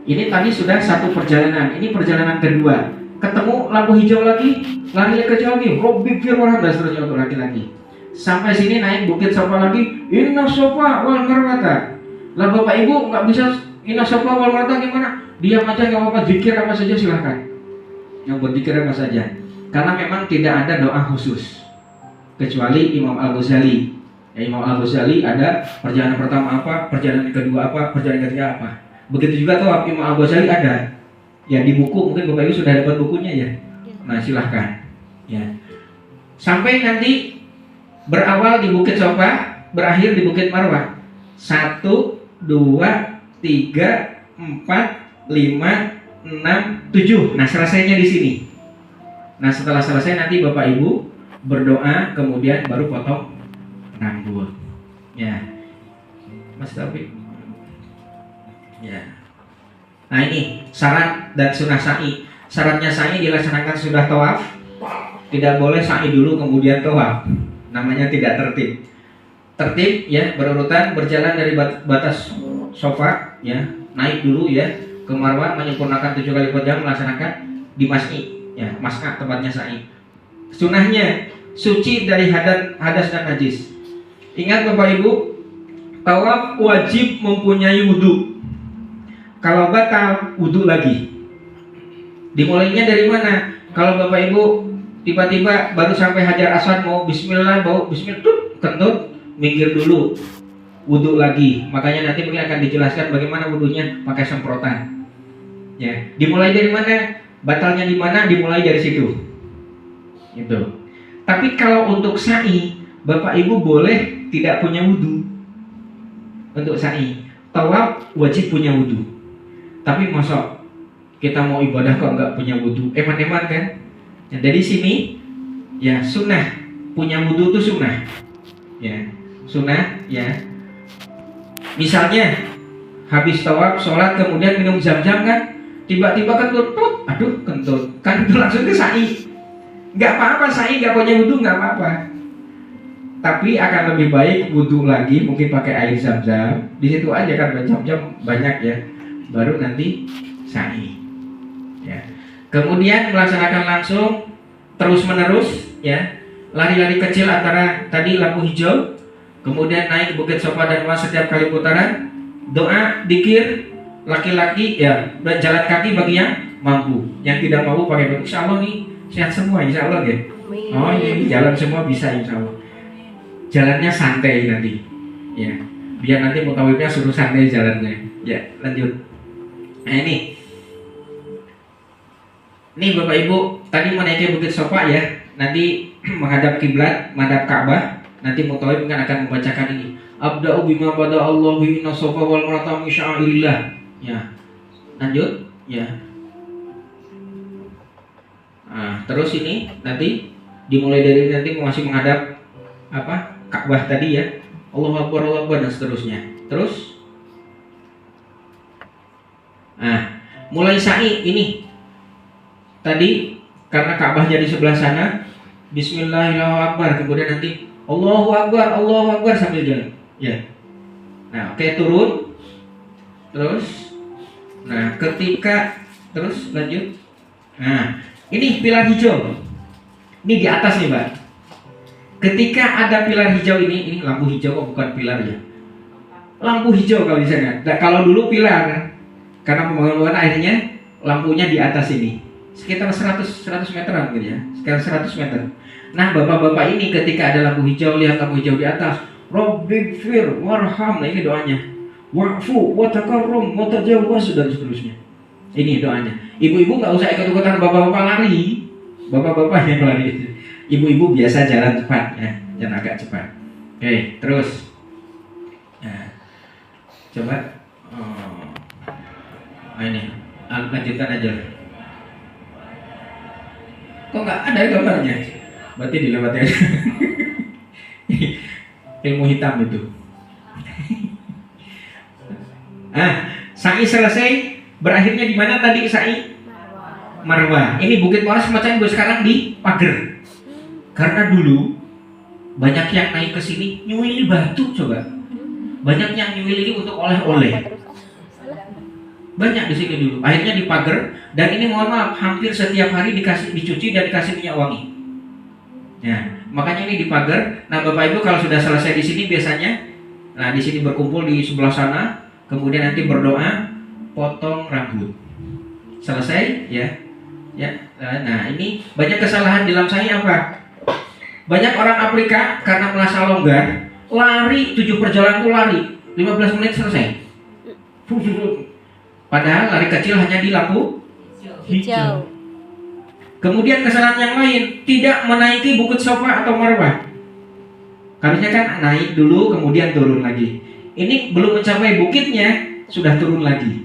[SPEAKER 1] Ini tadi sudah satu perjalanan. Ini perjalanan kedua. Ketemu lampu hijau lagi, lari ke jauh lagi. Rabbighfir warham dan seterusnya untuk lagi. Sampai sini naik Bukit Sofa lagi. Inna Safa wal Marwata. Lah Bapak Ibu nggak bisa Inna Safa wal Marwata gimana? Diam aja nggak apa-apa. Zikir apa saja silahkan. Yang berzikir apa saja. Karena memang tidak ada doa khusus. Kecuali Imam Al-Ghazali. Ya, Imam Al-Ghazali ada perjalanan pertama apa, perjalanan kedua apa, perjalanan ketiga apa. Begitu juga tawaf Imam Al-Ghazali ada. Ya di buku mungkin Bapak Ibu sudah dapat bukunya ya. Nah, silahkan. Ya. Sampai nanti berawal di Bukit Sofa, berakhir di Bukit Marwah. 1, 2, 3, 4, 5, 6, 7. Nah, selesainya di sini. Nah, setelah selesai nanti Bapak Ibu berdoa, kemudian baru potong rambut. Ya, Mas Taufik. Ya. Nah, ini syarat dan sunah sa'i. Syaratnya sa'i dilaksanakan sudah tawaf. Tidak boleh sa'i dulu kemudian tawaf. Namanya tidak tertib. Tertib ya, berurutan berjalan dari batas sofa ya, naik dulu ya ke Marwah, menyempurnakan 7 kali qiyam, melaksanakan di mas'i ya, mas'a tempatnya sa'i. Sunahnya suci dari hadas dan najis. Ingat Bapak Ibu, tawaf wajib mempunyai wudhu. Kalau batal, wudhu lagi. Dimulainya dari mana? Kalau Bapak Ibu tiba-tiba baru sampai Hajar Aswad mau bismillah, mau bismillah, kentut, minggir dulu, wudhu lagi. Makanya nanti mungkin akan dijelaskan bagaimana wudhunya, pakai semprotan. Ya, dimulai dari mana? Batalnya di mana? Dimulai dari situ. Itu. Tapi kalau untuk sa'i, Bapak Ibu boleh tidak punya wudhu untuk sa'i. Tawaf wajib punya wudhu. Tapi masa kita mau ibadah kok nggak punya wudhu? Eman-eman kan? Ya, dari sini ya sunnah punya wudhu itu sunnah. Ya, sunnah ya. Misalnya habis tawaf, sholat kemudian minum zam-zam kan, tiba-tiba kentut, aduh kentut, kan itu langsung ke sa'i. Nggak apa-apa sa'i nggak punya wudhu nggak apa-apa. Tapi akan lebih baik wudhu lagi, mungkin pakai air zam-zam. Di situ aja kan zam-zam banyak ya. Baru nanti sa'i. Ya. Kemudian melaksanakan langsung terus menerus ya. Lari-lari kecil antara tadi lampu hijau, kemudian naik Bukit Sofa dan Marwah setiap kali putaran. Doa, dikir, laki-laki ya, jalan kaki bagi yang mampu. Yang tidak mampu pakai batu. Insya Allah nih sehat semua, insya Allah ya. Oh ini jalan semua bisa insya Allah. Jalannya santai nanti, ya. Biar nanti mutawifnya suruh santai jalannya. Ya lanjut. Nah ini Bapak Ibu tadi menaiki Bukit Sofa ya. Nanti menghadap kiblat, menghadap Ka'bah. Nanti mutawif kan akan membacakan ini. Abda'u bima bada Allahu inna sofa wal marata min sya'airillah. Ya. Lanjut, ya. Nah, terus ini nanti dimulai dari nanti masih menghadap apa? Ka'bah tadi ya. Allahu Akbar dan seterusnya. Terus mulai sa'i ini. Tadi karena Ka'bahnya di sebelah sana, bismillahirrahmanirrahim. Kemudian nanti Allahu Akbar sambil jalan. Ya. Nah, oke turun. Terus nah, ketika terus lanjut. Nah, ini pilar hijau. Ini di atas nih, Mbak. Ketika ada pilar hijau ini lampu hijau kok bukan pilar ya. Lampu hijau kalau di sana. Nah, kalau dulu pilar karena pembangunan akhirnya lampunya di atas ini. Sekitar 100 meteran gitu ya. Sekitar 100 meter. Nah, bapak-bapak ini ketika ada lampu hijau, lihat lampu hijau di atas, Rabbighfir warham. Nah, ini doanya. Wa'fu wa takarrum wa tajawwaz dan seterusnya. Ini doanya. Ibu-ibu nggak usah ikut-ikutan bapak-bapak lari. Bapak-bapak yang lari. Ibu-ibu biasa jalan cepat ya, jangan agak cepat. Oke, terus. Nah, coba. Ini lanjutkan aja. Kok nggak ada gambarnya? Berarti dilewati aja. Ilmu hitam itu. Sa'i selesai, berakhirnya di mana tadi sa'i? Marwah. Ini Bukit Marwah semacam sekarang di pagar. Karena dulu banyak yang naik ke sini nyuwili batu coba. Banyak yang nyuwili ini untuk oleh-oleh. Banyak di sini dulu. Akhirnya dipagar dan ini mohon maaf hampir setiap hari dicuci dan dikasih minyak wangi. Ya, makanya ini dipagar. Nah, Bapak Ibu kalau sudah selesai di sini biasanya di sini berkumpul di sebelah sana, kemudian nanti berdoa, potong rambut. Selesai ya. Ya. Nah, ini banyak kesalahan dalam saya apa? Banyak orang Afrika karena merasa longgar, lari 7 perjalanan itu lari 15 menit selesai. Padahal lari kecil hanya di lampu hijau. Kemudian kesalahan yang lain, tidak menaiki Bukit Sofa atau Marwah. Harusnya kan naik dulu kemudian turun lagi. Ini belum mencapai bukitnya sudah turun lagi.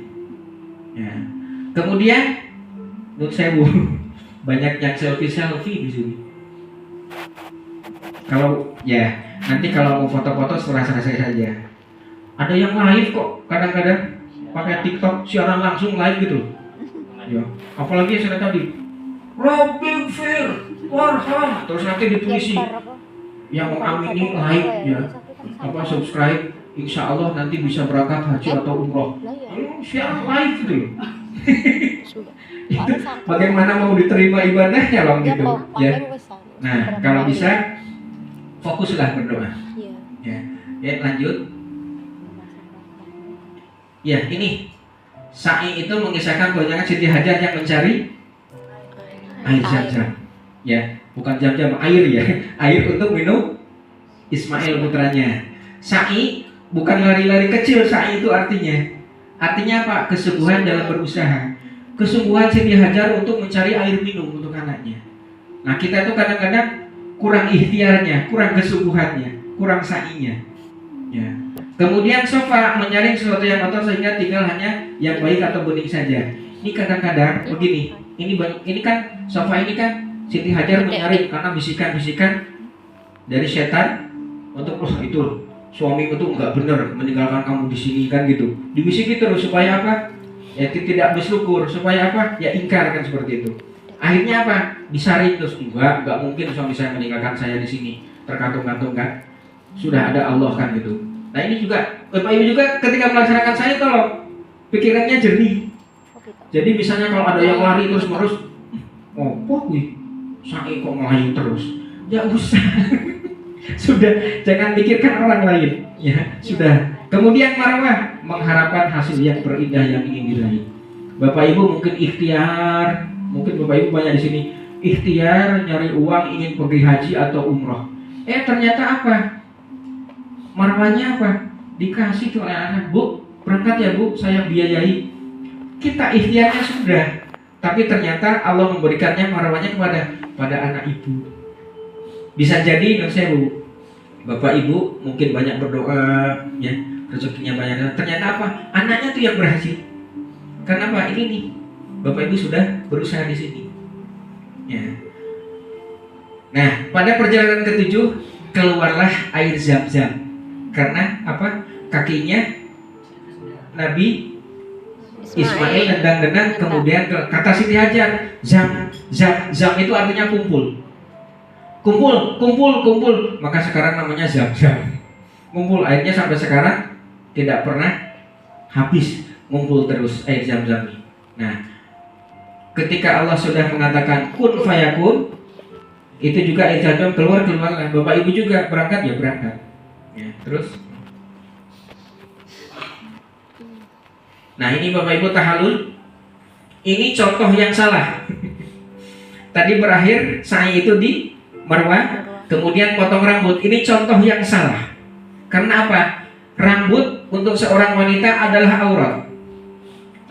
[SPEAKER 1] Ya. Kemudian menurut saya banyak yang selfie di sini. Kalau ya nanti kalau mau foto-foto setelah selesai saja. Ada yang live kok kadang-kadang pakai TikTok siaran langsung live gitu. Ya, apalagi yang saya tadi Rabbighfir warham, terus nanti ditulis yang mau amini live ya, subscribe, insya Allah nanti bisa berangkat haji atau umroh. Siaran live gitu loh. Itu bagaimana mau diterima ibadahnya loh gitu ya. Nah kalau bisa fokuslah berdoa. Ya lanjut. Ya ini sa'i itu mengisahkan bahwa Siti Hajar yang mencari air zam-zam. Ya bukan jam-jam air ya, air untuk minum Ismail putranya. Sa'i bukan lari-lari kecil, sa'i itu artinya apa? Kesungguhan dalam berusaha, kesungguhan Siti Hajar untuk mencari air minum untuk anaknya. Nah kita itu kadang-kadang kurang ikhtiarnya, kurang kesungguhannya, kurang sa'inya. Ya. Kemudian sofa menyaring sesuatu yang kotor sehingga tinggal hanya yang baik atau bening saja. Ini kadang-kadang begini. Ini kan sofa ini kan Siti Hajar menyaring karena bisikan-bisikan dari setan untuk itu suamimu tuh nggak benar meninggalkan kamu di sini kan gitu. Dibisiki terus supaya apa? Ya tidak bersyukur, supaya apa? Ya ingkar kan seperti itu. Akhirnya apa? Disaring terus nggak mungkin suami saya meninggalkan saya di sini tergantung-gantung kan. Sudah ada Allah kan gitu. Nah ini juga Bapak Ibu juga ketika melaksanakan saya tolong pikirannya jernih. Jadi misalnya kalau ada yang lari terus-menerus, saya kok melayu terus. Ya usah. Sudah, jangan pikirkan orang lain. Ya sudah. Kemudian marwah mengharapkan hasil yang terindah yang ingin diraih. Bapak Ibu mungkin ikhtiar, mungkin Bapak Ibu banyak di sini ikhtiar nyari uang ingin pergi haji atau umroh. Ternyata apa? Marwahnya apa? Dikasih tuh oleh anak, Bu, berangkat ya Bu, saya biayai. Kita ikhtiarnya sudah, tapi ternyata Allah memberikannya marwahnya pada anak ibu. Bisa jadi menurut saya Bu, Bapak Ibu mungkin banyak berdoa, ya rezekinya banyak. Ternyata apa? Anaknya tuh yang berhasil. Kenapa? Ini nih, Bapak Ibu sudah berusaha di sini. Ya. Nah, pada perjalanan ketujuh keluarlah air Zam-Zam. Karena apa? Kakinya Nabi Ismail nendang-nendang, kemudian kata Siti Hajar, Zam itu artinya kumpul. Kumpul. Maka sekarang namanya Zam-Zam. Kumpul, airnya sampai sekarang tidak pernah habis, ngumpul terus air Zam-Zam ini. Nah, ketika Allah sudah mengatakan kun fayakun, itu juga air Zam-Zam keluarlah. Bapak Ibu juga berangkat ya berangkat. Ya, terus. Nah, ini Bapak Ibu tahallul. Ini contoh yang salah. Tadi berakhir sa'i itu di Marwah, kemudian potong rambut. Ini contoh yang salah. Karena apa? Rambut untuk seorang wanita adalah aurat.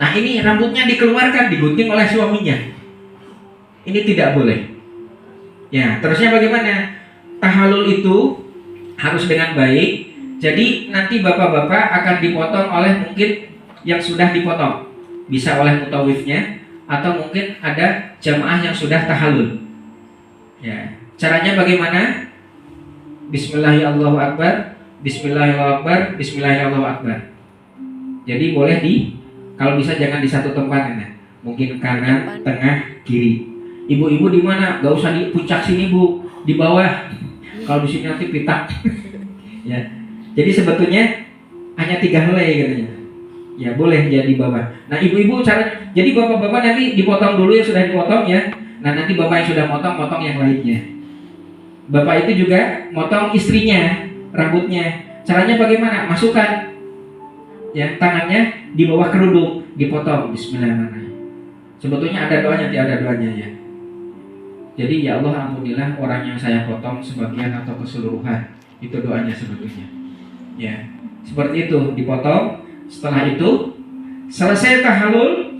[SPEAKER 1] Nah, ini rambutnya dikeluarkan, digunting oleh suaminya. Ini tidak boleh. Ya, terusnya bagaimana? Tahallul itu harus dengan baik. Jadi nanti bapak-bapak akan dipotong oleh mungkin yang sudah dipotong. Bisa oleh mutawifnya atau mungkin ada jamaah yang sudah tahallul. Ya, caranya bagaimana? Bismillahirrahmanirrahim. Bismillahirrahmanirrahim. Bismillahirrahmanirrahim. Jadi boleh kalau bisa jangan di satu tempat ya. Mungkin kanan, tengah, kiri. Ibu-ibu di mana? Gak usah di puncak sini Bu, di bawah. Kalau di sini nanti pitak. Ya. Jadi sebetulnya hanya 3 helai katanya. Ya boleh jadi bawah. Nah ibu-ibu jadi bapak-bapak nanti dipotong dulu yang sudah dipotong ya. Nah nanti bapak yang sudah motong yang lainnya. Bapak itu juga motong istrinya rambutnya. Caranya bagaimana? Masukkan ya tangannya di bawah kerudung, dipotong. Bismillahirrahmanirrahim. Sebetulnya ada doanya, tidak ada doanya ya. Jadi ya Allah ampunilah orang yang saya potong sebagian atau keseluruhan. Itu doanya sebetulnya. Ya, seperti itu dipotong. Setelah itu selesai tahallul,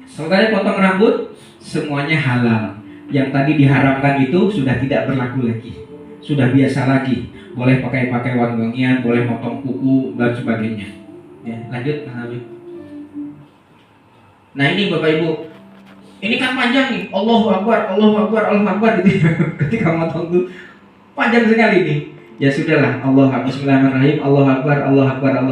[SPEAKER 1] selesai potong rambut, semuanya halal. Yang tadi diharamkan itu sudah tidak berlaku lagi, sudah biasa lagi. Boleh pakai wangi-wangian, boleh potong kuku dan sebagainya. Ya, lanjut. Nah ini Bapak Ibu, ini kan panjang nih. Allahu Akbar gitu. Ketika motong tuh panjang sekali nih. Ya sudahlah, Bismillahirrahmanirrahim, Allahu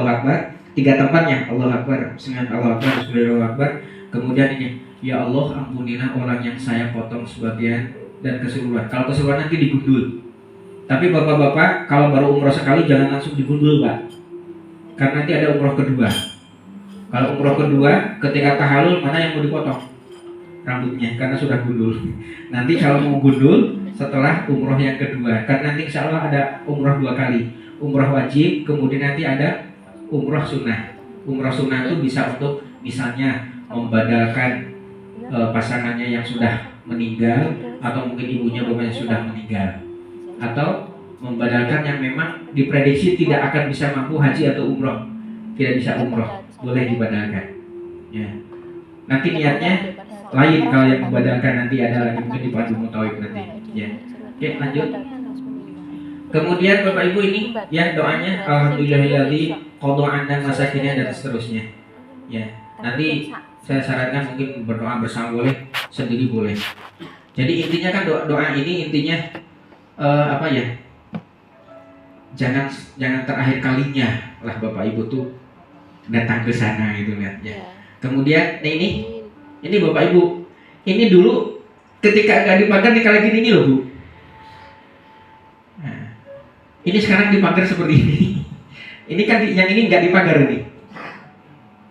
[SPEAKER 1] Akbar. 3 tempatnya, Allahu Akbar, Bismillahirrahmanirrahim. Kemudian ini, ya Allah ampunilah orang yang saya potong sebagian dan keseluruhan. Kalau keseluruhan nanti digundul. Tapi bapak-bapak kalau baru umroh sekali jangan langsung digundul Pak, karena nanti ada umroh kedua. Kalau umroh kedua ketika tahallul mana yang mau dipotong? Rambutnya, karena sudah gundul. Nanti kalau mau gundul setelah umroh yang kedua, karena nanti insya Allah ada umroh 2 kali, umroh wajib, kemudian nanti ada umroh sunnah. Umroh sunnah itu bisa untuk misalnya membadalkan pasangannya yang sudah meninggal, atau mungkin ibunya bapaknya sudah meninggal, atau membadalkan yang memang diprediksi tidak akan bisa mampu haji atau umroh, tidak bisa umroh, boleh dibadalkan. Ya. Nanti niatnya lain kalau yang membadalkan, nanti ada lagi mungkin di Pandu Mutawif nanti. Ya. Oke, lanjut. Kemudian Bapak Ibu ini ya doanya alhamdulillahilladzi qada 'anna masakinah dan seterusnya. Ya. Nanti saya sarankan mungkin berdoa bersama boleh, sendiri boleh. Jadi intinya kan doa ini intinya apa ya? Jangan terakhir kalinya lah Bapak Ibu tuh datang ke sana gitu lihat ya. Kemudian ini Bapak Ibu, ini dulu ketika nggak dipagar nih kayak gini loh Bu. Nah, ini sekarang dipagar seperti ini. Ini kan yang ini nggak dipagar ini.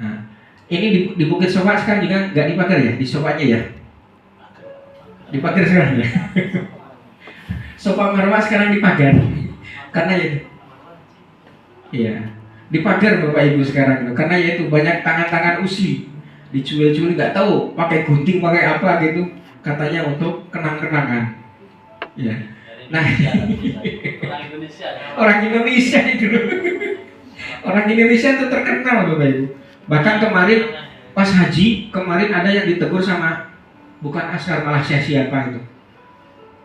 [SPEAKER 1] Nah, ini di Bukit Sofa sekarang juga nggak dipagar ya, di sofanya ya. Dipagar sekarang ya. Sofa Marwah sekarang dipagar. Karena ya, iya, dipagar Bapak Ibu sekarang karena yaitu banyak tangan-tangan usi. dicuil-cuil nggak tahu pakai gunting pakai apa gitu, katanya untuk kenang-kenangan. Ya. Nah, orang Indonesia itu orang Indonesia itu terkenal Bapak Ibu. Bahkan kemarin pas haji kemarin ada yang ditegur sama bukan Askar malah siapa itu.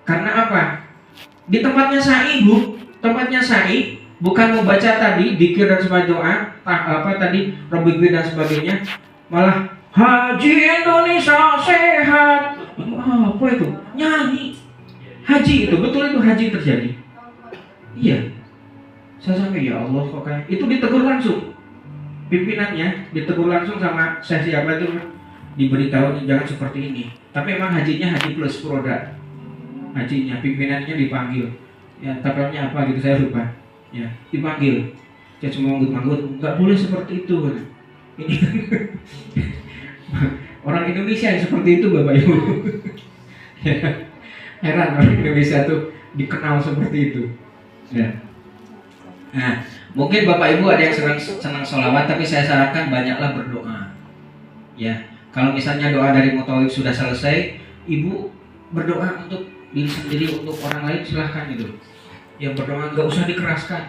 [SPEAKER 1] Karena apa? Di tempatnya sa'i Bu, tempatnya sa'i bukan membaca tadi dzikir dan sebagainya doa, apa tadi Rabbik dan sebagainya, malah haji Indonesia sehat. Apa itu? Nyanyi. Haji itu betul itu haji terjadi. Iya. Saya sampai ya Allah kok kayak itu ditegur langsung. Pimpinannya ditegur langsung sama saya siapa itu diberitahu jangan seperti ini. Tapi emang hajinya haji plus produk. Hajinya pimpinannya dipanggil. Ya, tapelnya apa gitu saya lupa. Ya, dipanggil. Saya cuma manggut-manggut, enggak boleh seperti itu. Ini orang Indonesia yang seperti itu Bapak Ibu. Ya, heran orang Indonesia tuh dikenal seperti itu. Ya. Nah, mungkin Bapak Ibu ada yang senang sholawat, tapi saya sarankan banyaklah berdoa. Ya, kalau misalnya doa dari mutawif sudah selesai, Ibu berdoa untuk diri sendiri, untuk orang lain silahkan gitu. Yang berdoa nggak usah dikeraskan.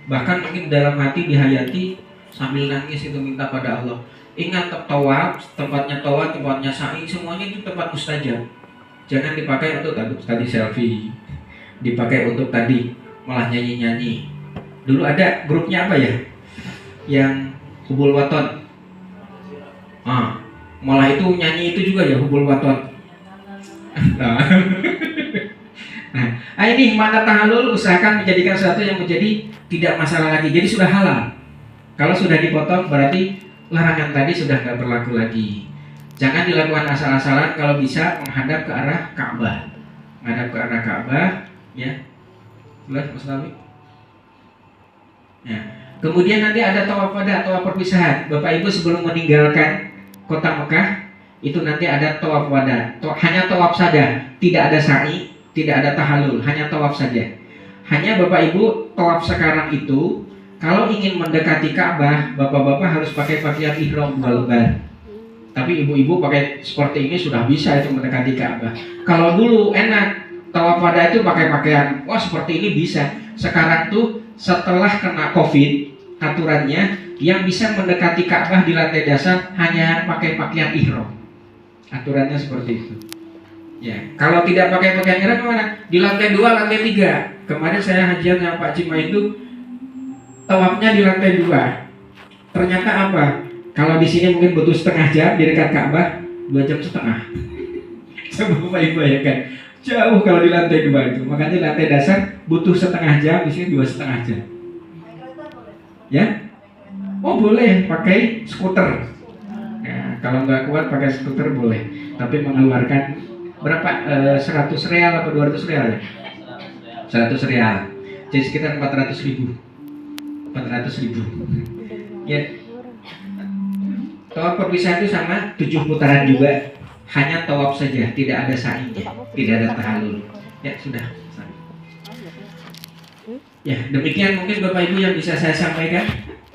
[SPEAKER 1] Bahkan mungkin dalam hati dihayati sambil nangis itu minta pada Allah. Ingat tawaf, tempatnya tawaf, tempatnya sa'i, semuanya itu tempat mustajab. Jangan dipakai untuk tadi selfie, dipakai untuk tadi malah nyanyi-nyanyi. Dulu ada grupnya apa ya? Yang hubul waton. Malah itu nyanyi itu juga ya hubul waton. Nah ini mana tahalul usahakan menjadikan sesuatu yang menjadi tidak masalah lagi. Jadi sudah halal. Kalau sudah dipotong berarti larangan tadi sudah nggak berlaku lagi. Jangan dilakukan asal-asalan. Kalau bisa menghadap ke arah Ka'bah. Menghadap ke arah Ka'bah, ya. Jelas Mas Nabi? Ya. Kemudian nanti ada tawaf wada, tawaf perpisahan. Bapak Ibu sebelum meninggalkan kota Mekah itu nanti ada tawaf wada. Hanya tawaf saja, tidak ada sa'i, tidak ada tahallul, hanya tawaf saja. Hanya Bapak Ibu tawaf sekarang itu kalau ingin mendekati Ka'bah, bapak-bapak harus pakai pakaian ihram lebar. Tapi ibu-ibu pakai seperti ini sudah bisa itu mendekati Ka'bah. Kalau dulu enak tawaf wada itu pakai pakaian, wah seperti ini bisa. Sekarang tuh setelah kena Covid, aturannya yang bisa mendekati Ka'bah di lantai dasar hanya pakai pakaian ihram. Aturannya seperti itu. Ya, kalau tidak pakai pakaian ihram kemana? Di lantai 2, lantai 3. Kemarin saya hajian sama Pak Cima itu tawafnya di lantai 2. Ternyata apa? Kalau di sini mungkin butuh setengah jam, di dekat Ka'bah 2,5 jam. Coba Bapak Ibu ya kan, jauh kalau di lantai 2 itu. Makanya di lantai dasar butuh setengah jam, di sini 2,5 jam. Ya? Oh boleh pakai skuter. Nah, kalau nggak kuat pakai skuter boleh, tapi mengeluarkan berapa? 100 real atau 200 real ya? 100 real. Jadi sekitar 400.000. 400.000. Ya. Tawaf perpisahan itu sama 7 putaran juga, hanya tawaf saja, tidak ada sa'inya, tidak ada tahallul. Ya sudah. Ya demikian mungkin Bapak Ibu yang bisa saya sampaikan.